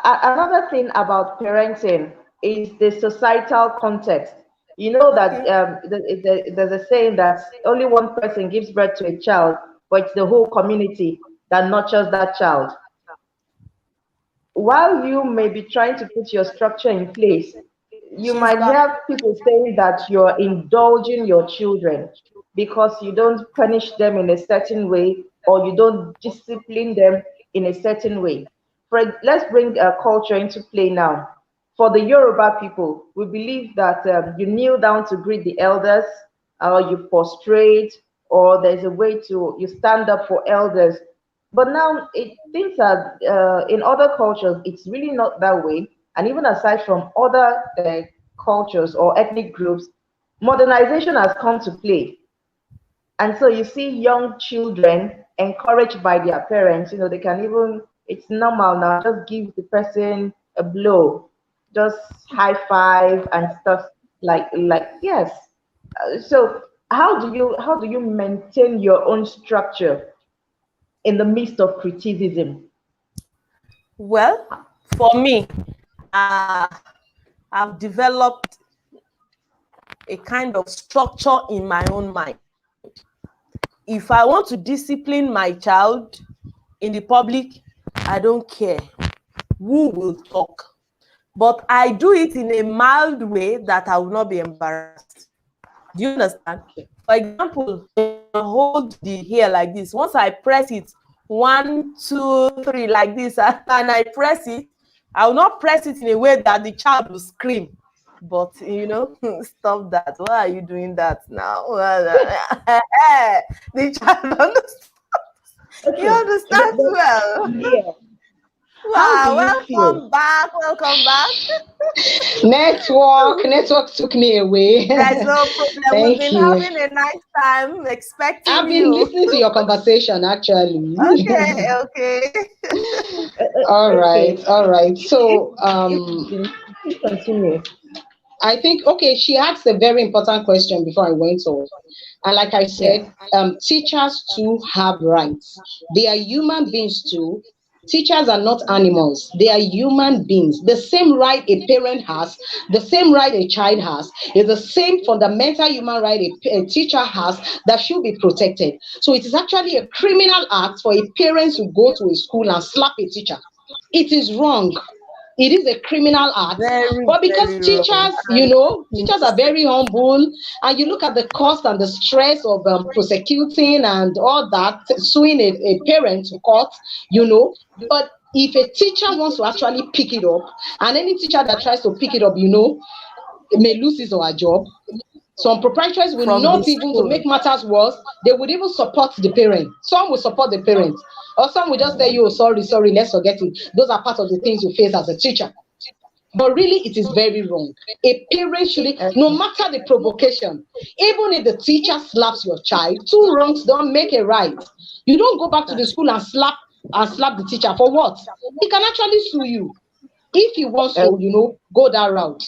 Another thing about parenting is the societal context. You know that there's a saying that only one person gives birth to a child, but it's the whole community that nurtures that child. While you may be trying to put your structure in place, you might have people saying that you're indulging your children because you don't punish them in a certain way or you don't discipline them in a certain way. Let's bring culture into play now. For the Yoruba people, we believe that you kneel down to greet the elders, or you prostrate, or there's a way you stand up for elders. But now things are in other cultures, it's really not that way. And even aside from other cultures or ethnic groups, modernization has come to play. And so you see young children encouraged by their parents, they can even, it's normal now, just give the person a blow, just high five and stuff yes. So how do you maintain your own structure in the midst of criticism? Well, for me, I've developed a kind of structure in my own mind. If I want to discipline my child in the public, I don't care who will talk. But I do it in a mild way that I will not be embarrassed. Do you understand? For example, I hold the hair like this. Once I press it, 1, 2, 3, like this, and I press it, I will not press it in a way that the child will scream. But, stop that. Why are you doing that now? The child understands. Okay. You understand well. Yeah. Wow, welcome back. Network took me away. There's no problem. We've been having a nice time expecting I've been listening to your conversation, actually. Okay. All right. So, continue. I think, she asked a very important question before I went off. And like I said, teachers too have rights. They are human beings too. Teachers are not animals. They are human beings. The same right a parent has, the same right a child has, is the same fundamental human right a teacher has that should be protected. So it is actually a criminal act for a parent to go to a school and slap a teacher. It is wrong. It is a criminal act. But because teachers, teachers are very humble, and you look at the cost and the stress of prosecuting and all that, suing a parent to court, but if a teacher wants to actually pick it up, and any teacher that tries to pick it up, may lose his or her job. Some proprietaries will not even, to make matters worse, they would even support the parent. Some will support the parent. Or some will just tell you, sorry, let's forget it. Those are part of the things you face as a teacher. But really, it is very wrong. A parent should, no matter the provocation, even if the teacher slaps your child, 2 wrongs don't make a right. You don't go back to the school and slap the teacher for what? He can actually sue you if he wants to, go that route.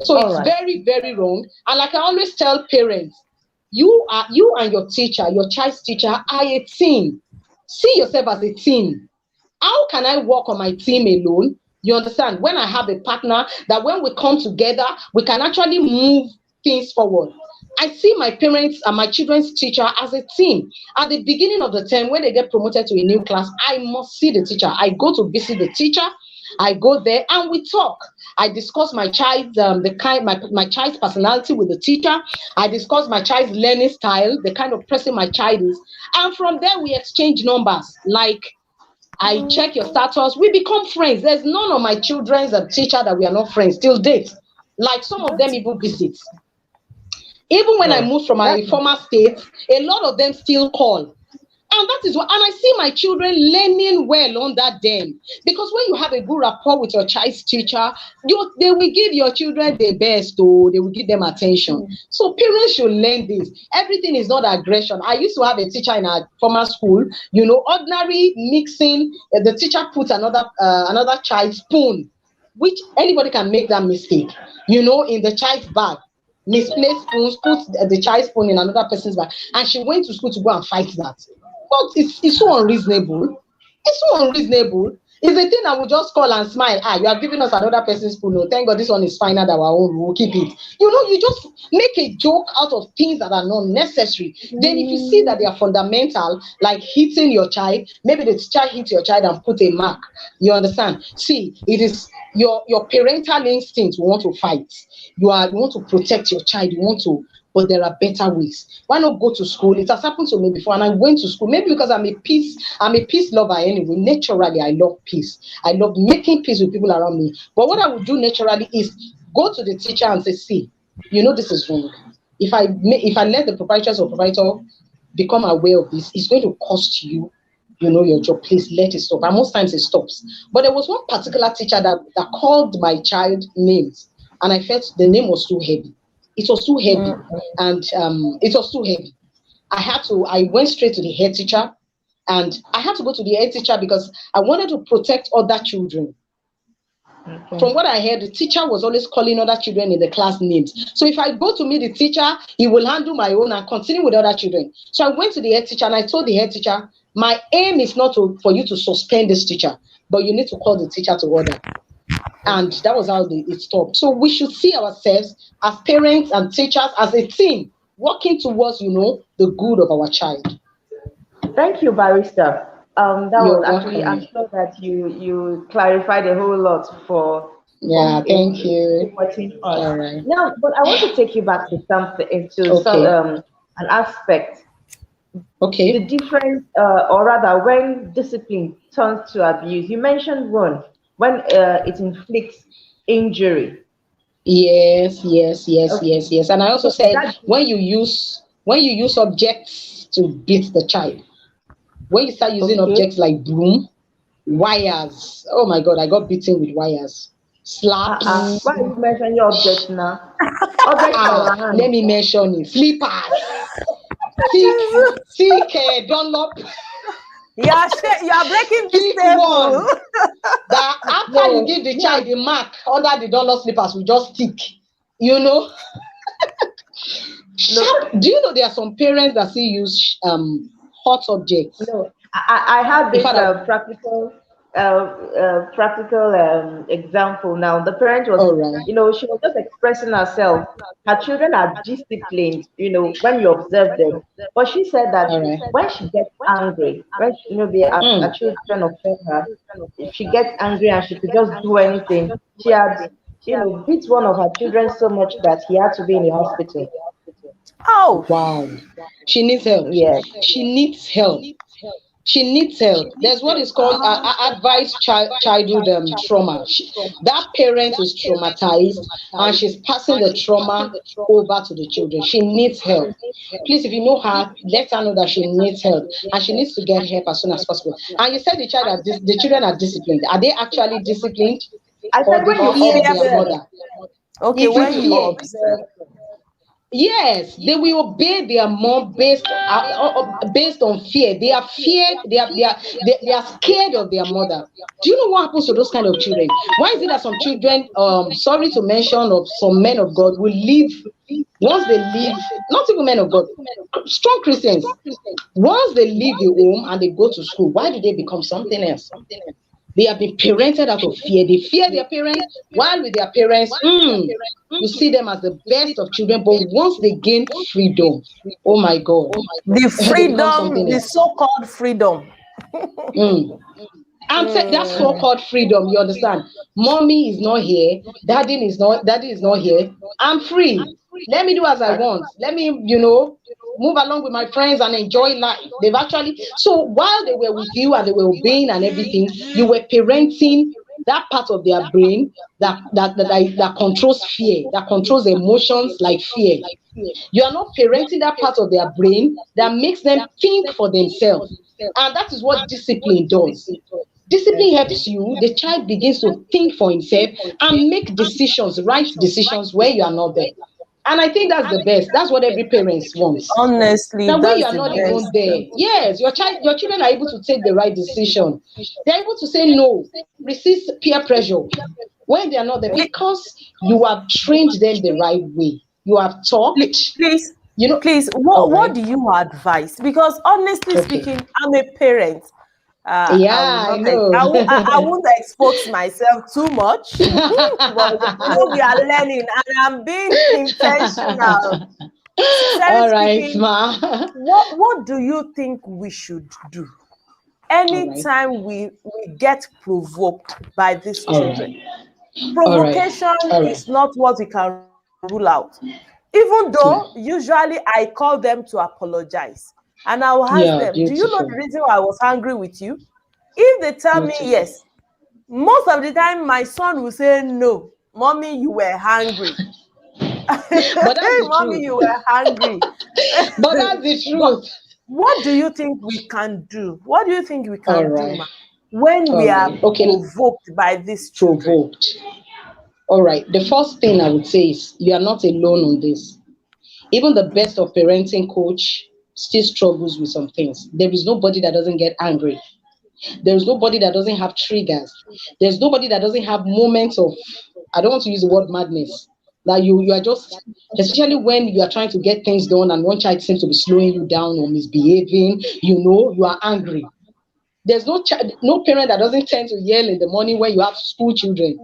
So it's very, very wrong. And like I always tell parents, you and your teacher, your child's teacher, are a team. See yourself as a team. How can I work on my team alone? You understand? When I have a partner, that when we come together, we can actually move things forward. I see my parents and my children's teacher as a team. At the beginning of the term, when they get promoted to a new class, I must see the teacher. I go to visit the teacher. I go there and we talk. I discuss my child's my child's personality with the teacher. I discuss my child's learning style, the kind of person my child is, and from there we exchange numbers. Like, I check your status. We become friends. There's none of my children's teacher that we are not friends till date. Like, some of them even visit. Even when I moved from my former state, a lot of them still call. And that is what, and I see my children learning well under them. Because when you have a good rapport with your child's teacher, they will give your children the best, or they will give them attention. So parents should learn this. Everything is not aggression. I used to have a teacher in our former school, ordinary mixing, the teacher puts another child's spoon, which anybody can make that mistake, in the child's bag. Misplaced spoons, put the child's spoon in another person's bag, and she went to school to go and fight that. But it's so unreasonable. It's so unreasonable. It's a thing I would just call and smile. You are giving us another person's spoon. No, thank God this one is finer than our own. We'll keep it. You just make a joke out of things that are not necessary. Then if you see that they are fundamental, like hitting your child, maybe the teacher hit your child and put a mark. You understand? See, it is your parental instinct. You want to fight. You want to protect your child. You want to. But there are better ways. Why not go to school? It has happened to me before, and I went to school. Maybe because I'm a peace lover anyway. Naturally, I love peace. I love making peace with people around me. But what I would do naturally is go to the teacher and say, see, this is wrong. If I let the proprietors or proprietor become aware of this, it's going to cost you, your job. Please let it stop. And most times it stops. But there was one particular teacher that called my child names, and I felt the name was too heavy. It was too heavy, and it was too heavy. I went straight to the head teacher, and I had to go to the head teacher because I wanted to protect other children. Okay. From what I heard, the teacher was always calling other children in the class names. So if I go to meet the teacher, he will handle my own and continue with other children. So I went to the head teacher, and I told the head teacher, my aim is not for you to suspend this teacher, but you need to call the teacher to order. And that was how it stopped. So we should see ourselves as parents and teachers as a team working towards, the good of our child. Thank you, Barrister. That You're was actually, welcome. I'm sure that you clarified a whole lot for. Yeah, thank you. All right. Now, but I want to take you back to an aspect. Okay. The difference, or rather, when discipline turns to abuse. You mentioned one. When it inflicts injury. Yes. And I also said when you use objects to beat the child, when you start using objects like broom, wires. Oh my God, I got beaten with wires. Slaps. Why you mention your objects now? Let me mention it. Slippers. Thick Dunlop. You are breaking this table. That after you give the child the mark under the Dunlop slippers, we just stick. Do you know there are some parents that still use hot objects? No, I have this practical example now. The parent was, she was just expressing herself. Her children are disciplined, when you observe them. But she said that when she gets angry, when her children offend her, if she gets angry and she could just do anything, she had, beat one of her children so much that he had to be in the hospital. Oh, wow. She needs help. Yes. She needs help. There's what is called advanced childhood trauma. That parent is traumatized and she's passing the trauma over to the children. She needs help. Please, if you know her, let her know that she needs help and she needs to get help as soon as possible. And you said the children are disciplined. Are they actually disciplined? I said when you fear their mother. Okay, when you observe. Yes, they will obey their mom based on fear. They are scared of their mother. Do you know what happens to those kind of children? Why is it that some children, sorry to mention, of some men of God will leave once they leave, not even men of God, strong Christians, once they leave the home and they go to school, why do they become something else? They have been parented out of fear. They fear their parents, while with their parents, you see them as the best of children. But once they gain freedom, oh my God. The freedom, the so-called freedom. I'm saying that so-called freedom, you understand? Mommy is not here, daddy is not here. I'm free. Let me do as I want. Let me, move along with my friends and enjoy life. So while they were with you and they were obeying and everything, you were parenting that part of their brain that controls fear, that controls emotions like fear. You are not parenting that part of their brain that makes them think for themselves. And that is what discipline does. Discipline helps you, the child begins to think for himself and make decisions, right decisions, where you are not there. And I think that's the best. That's what every parent wants. Honestly, Now, when you that's are the not even best. there, yes, your children are able to take the right decision. They're able to say no, resist peer pressure when they are not there, because you have trained them the right way. You have talked, Please, you know. please, All what right. do you advise? Because honestly Okay. speaking, I'm a parent. I will Yeah, I not. know. I won't expose myself too much. But we are learning, and I'm being intentional. Sincerely All right, speaking, ma. what do you think we should do All right. anytime we get provoked by these All children? right. All right. Provocation All right. is not what we can rule out. Even Yeah. though usually I call them to apologize, and I will ask Yeah, them, do you know the beautiful. reason why I was angry with you? If they tell me Beautiful. yes, most of the time my son will say no. Mommy, you were hungry. But that's the Mommy, truth. you were hungry. But that's the But truth. what do you think we can do? What do you think we All can do, right. ma, when we All are right. Okay. provoked by these children? Provoked. All right. The first thing I would say is you are not alone on this. Even the best of parenting coach still struggles with some things. There is nobody that doesn't get angry. There is nobody that doesn't have triggers. There's nobody that doesn't have moments of, I don't want to use the word madness. That you are just, especially when you are trying to get things done and one child seems to be slowing you down or misbehaving, you are angry. There's no parent that doesn't tend to yell in the morning when you have school children.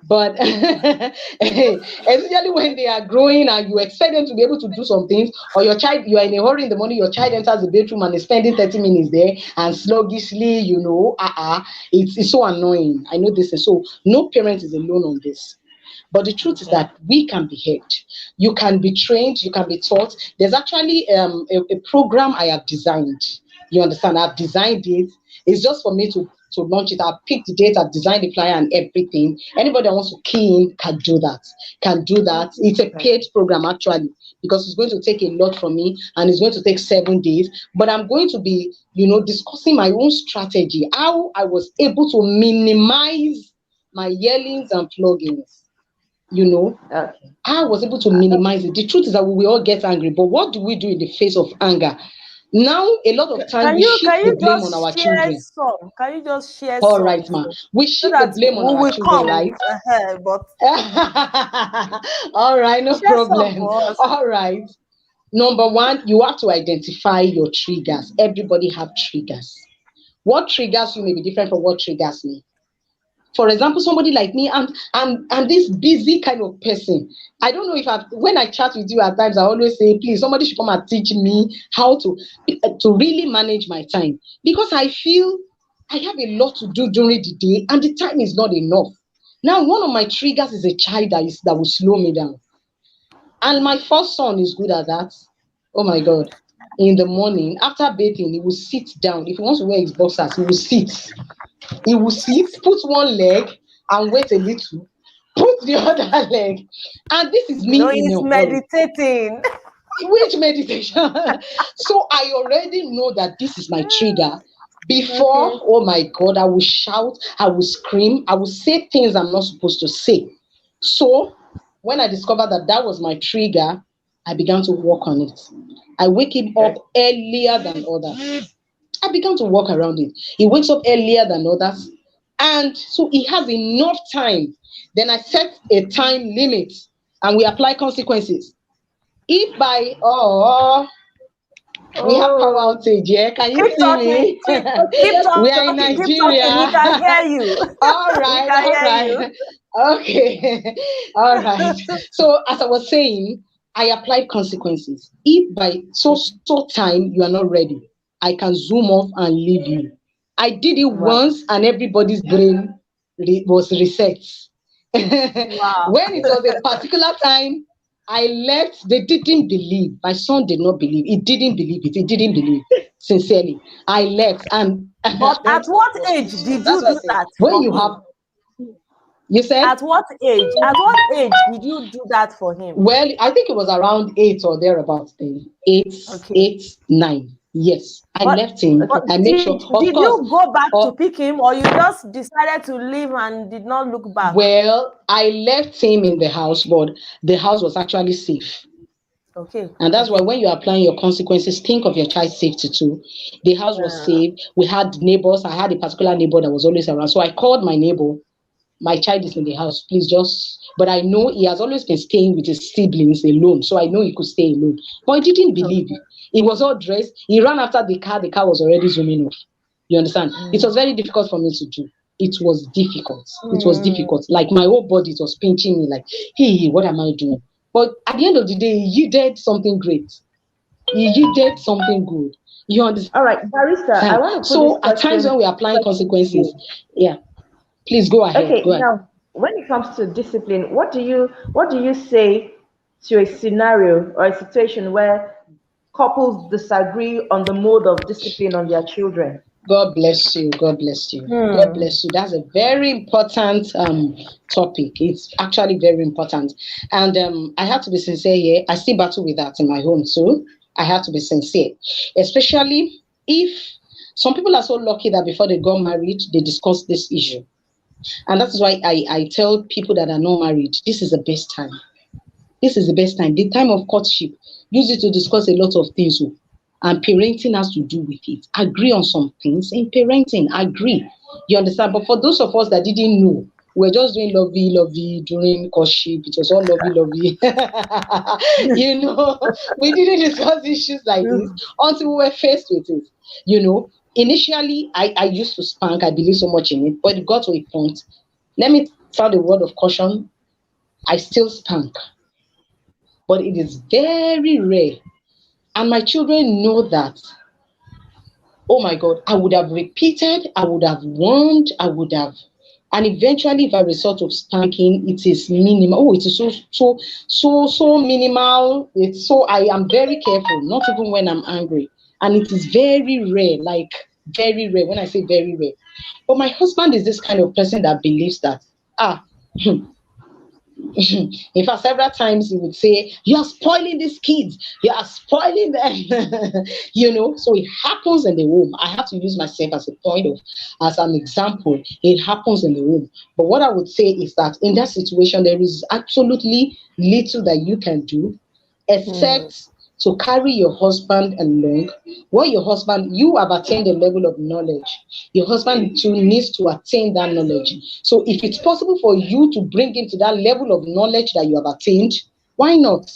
But especially when they are growing and you expect them to be able to do some things, or your child, you are in a hurry in the morning, your child enters the bedroom and is spending 30 minutes there and sluggishly, it's so annoying. I know this, and so no parent is alone on this. But the truth is that we can be helped. You can be trained, you can be taught. There's actually a program I have designed. You understand? I've designed it. It's just for me to launch it. I've picked the date, I've designed the flyer and everything. Anybody that wants to key in can do that. It's a paid program actually, because it's going to take a lot from me and it's going to take 7 days. But I'm going to be, discussing my own strategy, how I was able to minimize my yellings and floggings. Okay. I was able to minimize it. The truth is that we will all get angry, but what do we do in the face of anger? Now, a lot of time Can we you shift the blame on just our share children. some? Can you just share All some, right, ma. We so shift the that blame on we our will children, come? right? But All right, no share some problem. for us. All right. Number one, you have to identify your triggers. Everybody have triggers. What triggers you may be different from what triggers me. For example, somebody like me, I'm this busy kind of person. I don't know if when I chat with you at times, I always say, please, somebody should come and teach me how to really manage my time, because I feel I have a lot to do during the day and the time is not enough. Now, one of my triggers is a child that will slow me down. And my first son is good at that. Oh my God. In the morning, after bathing, he will sit down. If he wants to wear his boxers, he will sit. He will sit, put one leg and wait a little, put the other leg. And this is me in He's a hurry. meditating. Which meditation? So I already know that this is my trigger. Before, Okay. oh my God, I will shout, I will scream, I will say things I'm not supposed to say. So when I discovered that that was my trigger, I began to work on it. I wake him up earlier than others. I began to walk around it. He wakes up earlier than others. And so he has enough time. Then I set a time limit and we apply consequences. If by, we have power Oh, outage, yeah? Can you keep see talking. me? Keep We are in talking. Keep talking. We can Nigeria. hear you. All We right, can all hear you. right. Okay. All right. So as I was saying, I applied consequences. If by so time you are not ready, I can zoom off and leave you. I did it Wow. once and everybody's brain was reset. Wow. When it was a particular time, I left, they didn't believe. My son did not believe. He didn't believe it. He didn't believe. Sincerely, I left, and But at what age did you that's what I do say. that When for you him? have, you said, At what age? At what age did you do that for him? well, I think it was around 8 or thereabouts then. Okay. 8, 9. Yes, I But left him. but I make sure, of did course. you go back to pick him, or you just decided to leave and did not look back? Well, I left him in the house, but the house was actually safe. Okay. And that's why Okay. when you're applying your consequences, think of your child's safety too. The house was safe. We had neighbors. I had a particular neighbor that was always around. So I called my neighbor. My child is in the house. Please just. But I know he has always been staying with his siblings alone. So I know he could stay alone. But he didn't believe it. He was all dressed. He ran after the car. The car was already zooming off. You understand? It was very difficult for me to do. It was difficult. It was difficult. Like my whole body, it was pinching me. Like, hey, what am I doing? But at the end of the day, you did something great. You did something good. You understand? All right, Barrister, I want to put So this at times question. when we're applying consequences, yeah, please go ahead. Okay, Go ahead. now when it comes to discipline, what do you say to a scenario or a situation where couples disagree on the mode of discipline on their children? God bless you. God bless you. God bless you. That's a very important topic. It's actually very important. And I have to be sincere here. I still battle with that in my home too. I have to be sincere, especially if some people are so lucky that before they got married, they discuss this issue. And that's why I tell people that are not married, this is the best time. This is the best time. The time of courtship, use it to discuss a lot of things. And parenting has to do with it. Agree on some things in parenting. Agree. You understand? But for those of us that didn't know, we're just doing lovey during courtship. It was all lovey. You know, we didn't discuss issues like this until we were faced with it. You know, initially, I used to spank. I believe so much in it. But it got to a point. Let me tell the word of caution. I still spank. But it is very rare. And my children know that. Oh my God, I would have repeated, I would have warned, I would have. And eventually, if I resort of spanking, it is minimal. Oh, it is so minimal. It's so, I am very careful, not even when I'm angry. And it is very rare, like very rare. When I say very rare. But my husband is this kind of person that believes that, in fact, several times he would say, "You are spoiling these kids. You are spoiling them." You know, so it happens in the home. I have to use myself as a as an example. It happens in the home. But what I would say is that in that situation, there is absolutely little that you can do, except to carry your husband along. What your husband, you have attained a level of knowledge. Your husband too needs to attain that knowledge. So if it's possible for you to bring him to that level of knowledge that you have attained, why not?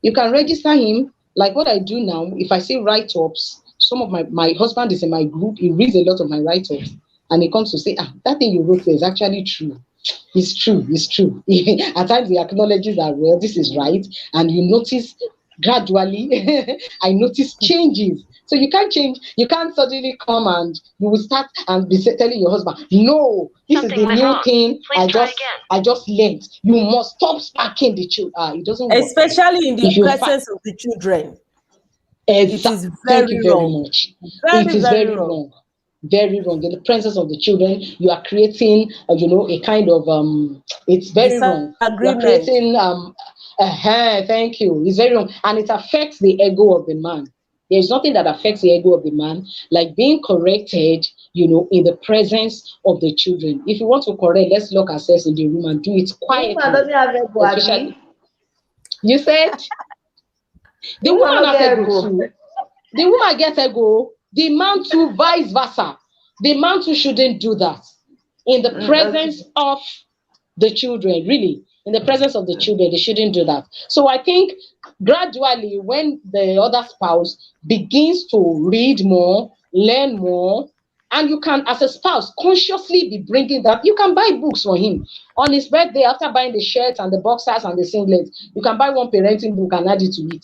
You can register him like what I do now. If I say write-ups, some of my husband is in my group, he reads a lot of my write-ups, and he comes to say, that thing you wrote there is actually true. It's true. At times he acknowledges that, well, this is right, and you notice gradually I notice changes. So you can't change, you can't suddenly come and you will start and be telling your husband, no, this something is the new wrong. Thing I just learned. You must stop sparking the children. It doesn't work. Especially in the presence of the children. It is Thank you very wrong. much. It is very wrong. Very wrong. In the presence of the children, you are creating, a kind of it's very wrong. You are creating thank you. It's very wrong, and it affects the ego of the man. There's nothing that affects the ego of the man like being corrected, in the presence of the children. If you want to correct, let's lock ourselves in the room and do it quietly. The woman doesn't have ego, especially, you said the woman has ego too. The woman gets ego. The man too, vice versa. The man too shouldn't do that in the presence of the children. Really, in the presence of the children, they shouldn't do that. So I think gradually, when the other spouse begins to read more, learn more, and you can, as a spouse, consciously be bringing that. You can buy books for him on his birthday. After buying the shirts and the boxers and the singlets, you can buy one parenting book and add it to it.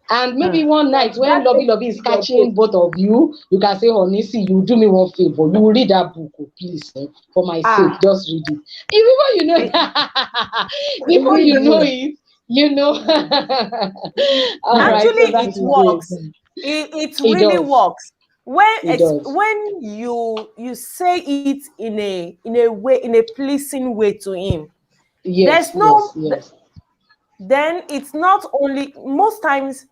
And maybe one night when Lovey is catching both of you, you can say, honey, see, you do me one favor. You will read that book, please, for my sake. Just read it. Before you know it, All Actually, right, it works. It It really does. works It does. when you say it in a way, in a pleasing way to him. Yes, There's yes, no yes. then it's not only, most times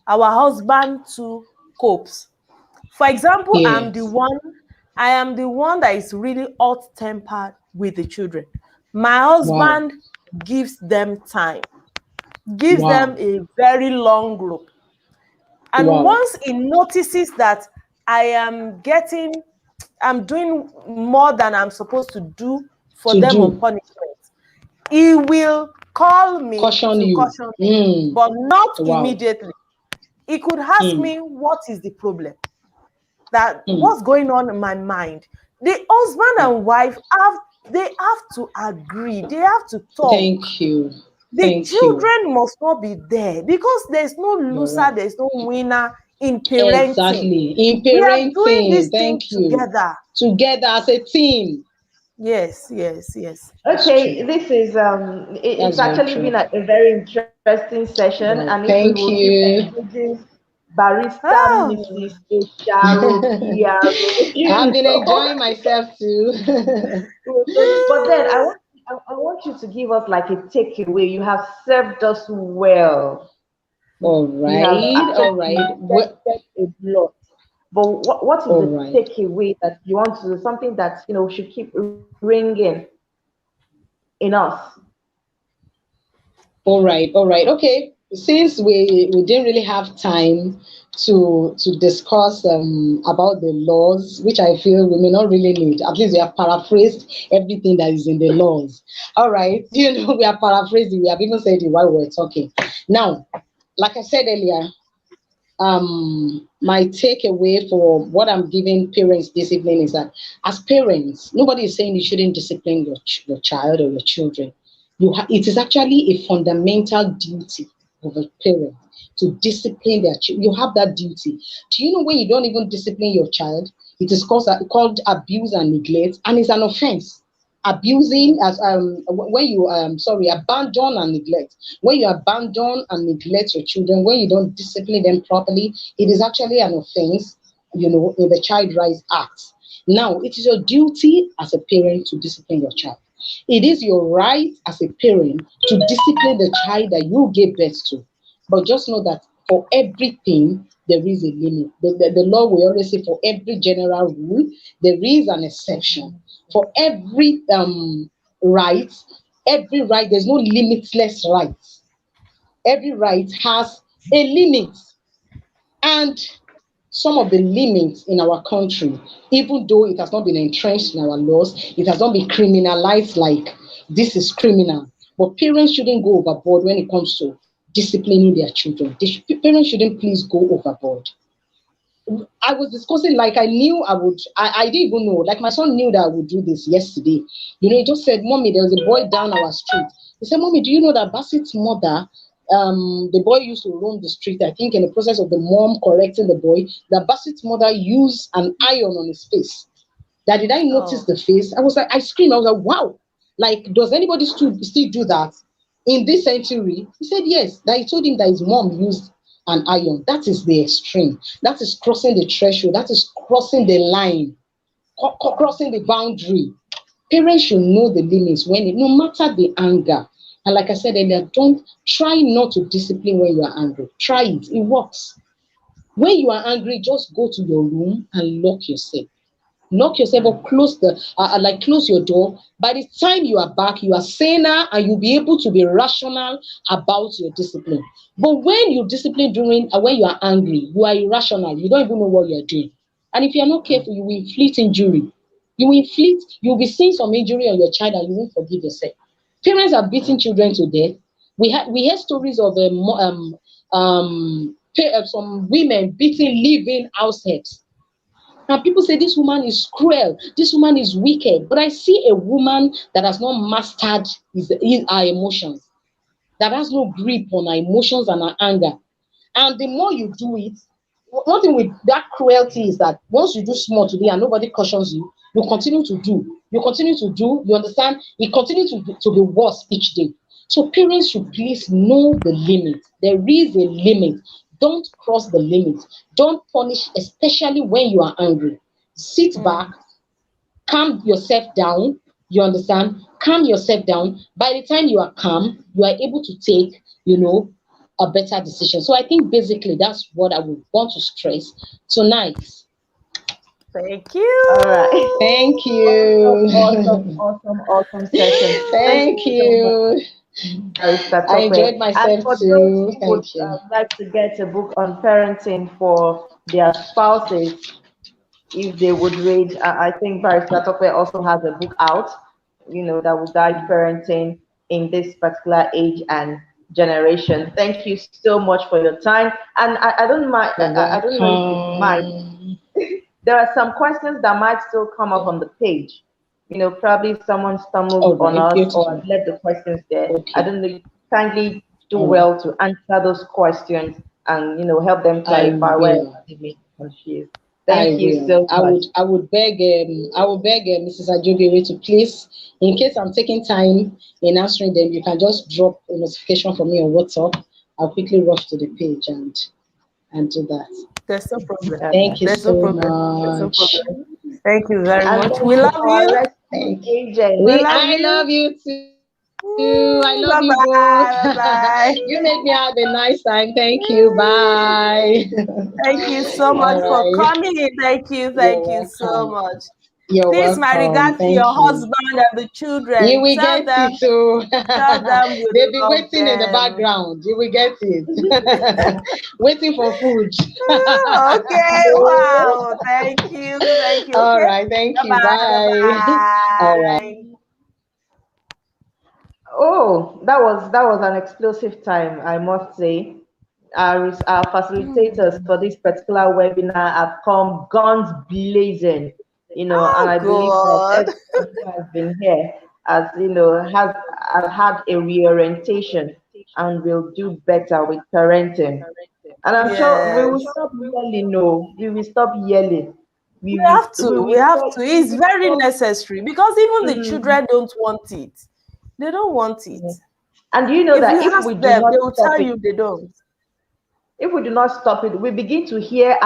our husband too copes. For example, Yes. I am the one that is really hot tempered with the children. My Wow. husband gives them time, gives them Wow. a very long rope. And Wow. once he notices that I'm doing more than I'm supposed to do for To them on do. punishment, he will call me Caution to you. caution me, Mm. but not Wow. immediately. He could ask Mm. me, what is the problem? That Mm. what's going on in my mind? The husband Mm. and wife they have to agree, they have to talk. Thank you. The Thank you. children must not be there, because there's no You're loser, right. there's no winner in parenting. Exactly. In We are doing this parenting, thing thank you. together. Together as a team. Yes, yes, yes. That's Okay, true. this is it's That's very actually true. been a very interesting session, Wow. and if we Thank will keep you. engaging Barista Oh, Mrs. Esharo PRO, I've you been know. enjoying myself too. But then I want you to give us like a takeaway. You have served us well. All You have right. All actually right. invested a lot. But what is All the right. takeaway that you want to, something that should keep ringing in us? All right, all right, okay. Since we didn't really have time to discuss about the laws, which I feel we may not really need. At least we have paraphrased everything that is in the laws. All right, we are paraphrasing. We have even said it while we were talking. Now, like I said earlier, my takeaway for what I'm giving parents discipline is that as parents, nobody is saying you shouldn't discipline your child or your children. It is actually a fundamental duty of a parent to discipline their child. You have that duty. Do you know when you don't even discipline your child, it is called abuse and neglect, and it's an offense. Abusing as when you abandon and neglect. When you abandon and neglect your children, when you don't discipline them properly, it is actually an offense, in the Child Rights Act. Now, it is your duty as a parent to discipline your child. It is your right as a parent to discipline the child that you gave birth to. But just know that for everything, there is a limit. The law will always say for every general rule, there is an exception. For right, every right, there's no limitless right. Every right has a limit. And some of the limits in our country, even though it has not been entrenched in our laws, it has not been criminalized like this is criminal. But parents shouldn't go overboard when it comes to disciplining their children. Parents shouldn't please go overboard. I was discussing, like I knew I would, I didn't even know, like my son knew that I would do this yesterday. He just said, Mommy, there was a boy down our street. He said, Mommy, do you know that Bassett's mother, the boy used to roam the street, I think in the process of the mom correcting the boy, that Bassett's mother used an iron on his face. That did I notice oh, the face? I was like, I screamed, I was like, wow. Like, does anybody still do that in this century? He said yes, that he told him that his mom used an iron. That is the extreme. That is crossing the threshold. That is crossing the line, crossing the boundary. Parents should know the limits no matter the anger. And like I said earlier, don't try not to discipline when you are angry. Try it. It works. When you are angry, just go to your room and lock yourself up, close your door. By the time you are back, you are saner and you'll be able to be rational about your discipline. But when you discipline when you are angry, you are irrational, you don't even know what you're doing. And if you're not careful, you will inflict injury. You'll be seeing some injury on your child and you won't forgive yourself. Parents are beating children to death. We hear stories of some women beating living house helps. And people say this woman is cruel, this woman is wicked. But I see a woman that has not mastered her emotions, that has no grip on her emotions and her anger. And the more you do it, one thing with that cruelty is that once you do small today and nobody cautions you, you continue to do. You understand? It continues to be worse each day. So parents should please know the limit. There is a limit. Don't cross the limit. Don't punish, especially when you are angry. Sit back, calm yourself down. You understand? Calm yourself down. By the time you are calm, you are able to take, a better decision. So I think basically that's what I would want to stress tonight. Thank you. All right. Thank you. Awesome session. Thank you. I enjoyed myself and for too. those who would Thank you. like to get a book on parenting for their spouses, if they would read, I think Barrister Tope also has a book out, that will guide parenting in this particular age and generation. Thank you so much for your time. And I don't mind, I don't know if you mind. There are some questions that might still come up on the page. Probably someone stumbled on us or left the questions there. Okay. I don't know. Kindly do well to answer those questions and help them clarify where they may be confused. Thank you so much. I would beg Mrs. Ajobiewe to please, in case I'm taking time in answering them, you can just drop a notification for me on WhatsApp. I'll quickly rush to the page and do that. There's no problem. Thank you so much. Thank you very much. We love you. Thank you. I love you too. I love you both. Bye. You make me have a nice time. Thank you. Bye. Thank you so much for coming in. Thank you so much. You're Please, welcome. my regards to your husband and the children. You will get it too. Tell them They'll be waiting in the background. You will get it. Waiting for food. Okay. Wow. Thank you. All right. Thank you. Bye. All right. Oh, that was an explosive time, I must say. Our facilitators for this particular webinar have come guns blazing, and I believe that everyone who has been here has had a reorientation and will do better with parenting. And I'm sure we will stop yelling. No, we will stop yelling. We have to. It's very necessary because even the children don't want it. They don't want it. And do you know that if we do not they will tell you they don't. If we do not stop it, we begin to hear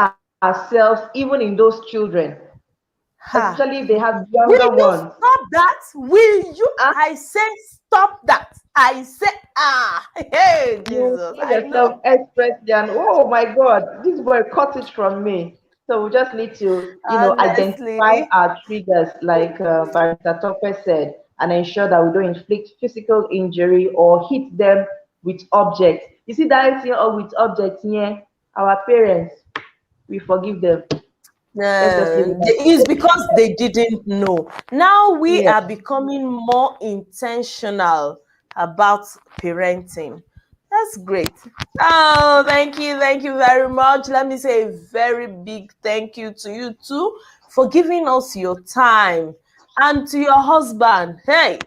ourselves even in those children. Especially if they have younger ones. Will you stop that? Will you? I say stop that. I say, hey, Jesus. You yourself express and oh my God, this boy cut it from me. So we just need to, identify our triggers, like Barrister Tope said, and ensure that we don't inflict physical injury or hit them with objects. You see that thing or with objects here, our parents, we forgive them. It's because they didn't know. Now we are becoming more intentional about parenting. That's great. Oh, thank you very much. Let me say a very big thank you to you too for giving us your time, and to your husband. Hey,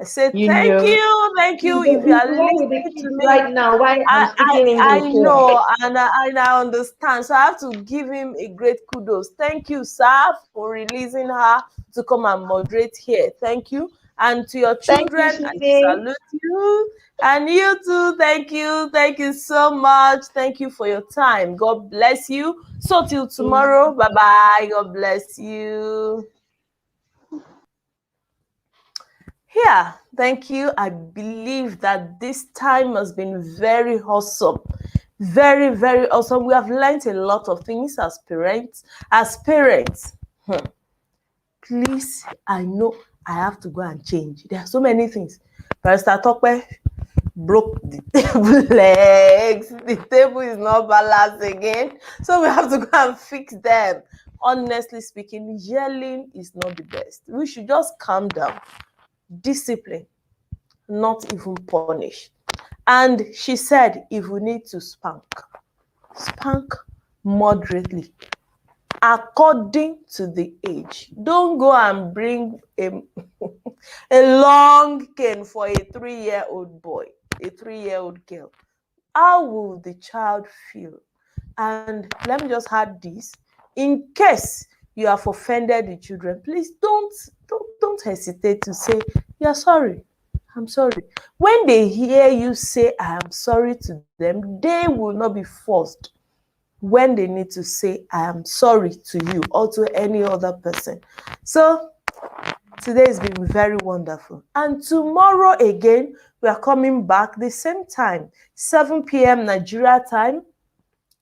I said thank you. If you are listening to me right now, why I'm speaking English, I know, and I understand. So I have to give him a great kudos. Thank you, sir, for releasing her to come and moderate here. Thank you. And to your children, I salute you. And you too, thank you so much. Thank you for your time. God bless you. So till tomorrow, bye-bye. God bless you. Yeah, thank you. I believe that this time has been very awesome. Very, very awesome. We have learned a lot of things as parents. Please, I know I have to go and change. There are so many things. Barrister Tope broke the table legs. The table is not balanced again. So we have to go and fix them. Honestly speaking, yelling is not the best. We should just calm down. Discipline, not even punish. And she said, if we need to spank moderately, according to the age. Don't go and bring a long cane for a 3-year-old boy, a 3-year-old girl. How will the child feel? And let me just add this. In case you have offended the children, please don't hesitate to say, you're sorry. I'm sorry. When they hear you say, I am sorry to them, they will not be forced when they need to say, I am sorry to you or to any other person. So today has been very wonderful. And tomorrow again, we are coming back the same time, 7 p.m. Nigeria time.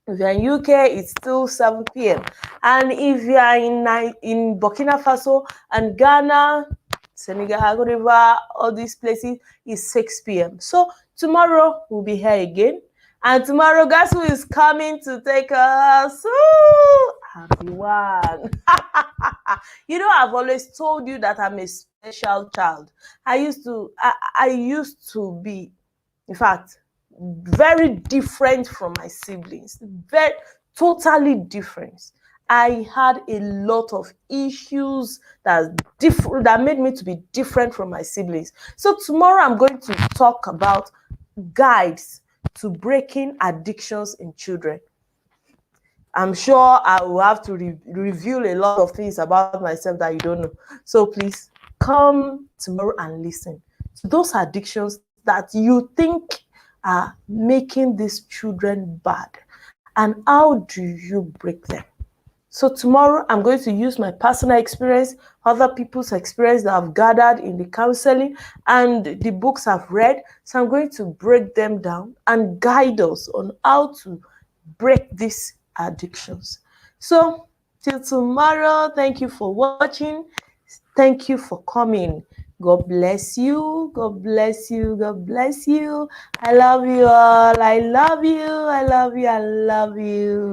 If you're in UK, it's still 7 p.m. And if you are in Burkina Faso and Ghana, Senegal, Cote d'Ivoire, all these places, it's 6 p.m. So tomorrow we'll be here again. And tomorrow, guess who is coming to take us? Ooh, happy one. You know, I've always told you that I'm a special child. I used to be, in fact, very different from my siblings. Very totally different. I had a lot of issues that made me to be different from my siblings. So tomorrow I'm going to talk about guides to breaking addictions in children. I'm sure I will have to reveal a lot of things about myself that you don't know. So please come tomorrow and listen to those addictions that you think are making these children bad, and how do you break them. So tomorrow I'm going to use my personal experience, other people's experience that I've gathered in the counseling and the books I've read. So I'm going to break them down and guide us on how to break these addictions. So till tomorrow, thank you for watching. Thank you for coming. God bless you. God bless you. God bless you. I love you all. I love you. I love you. I love you.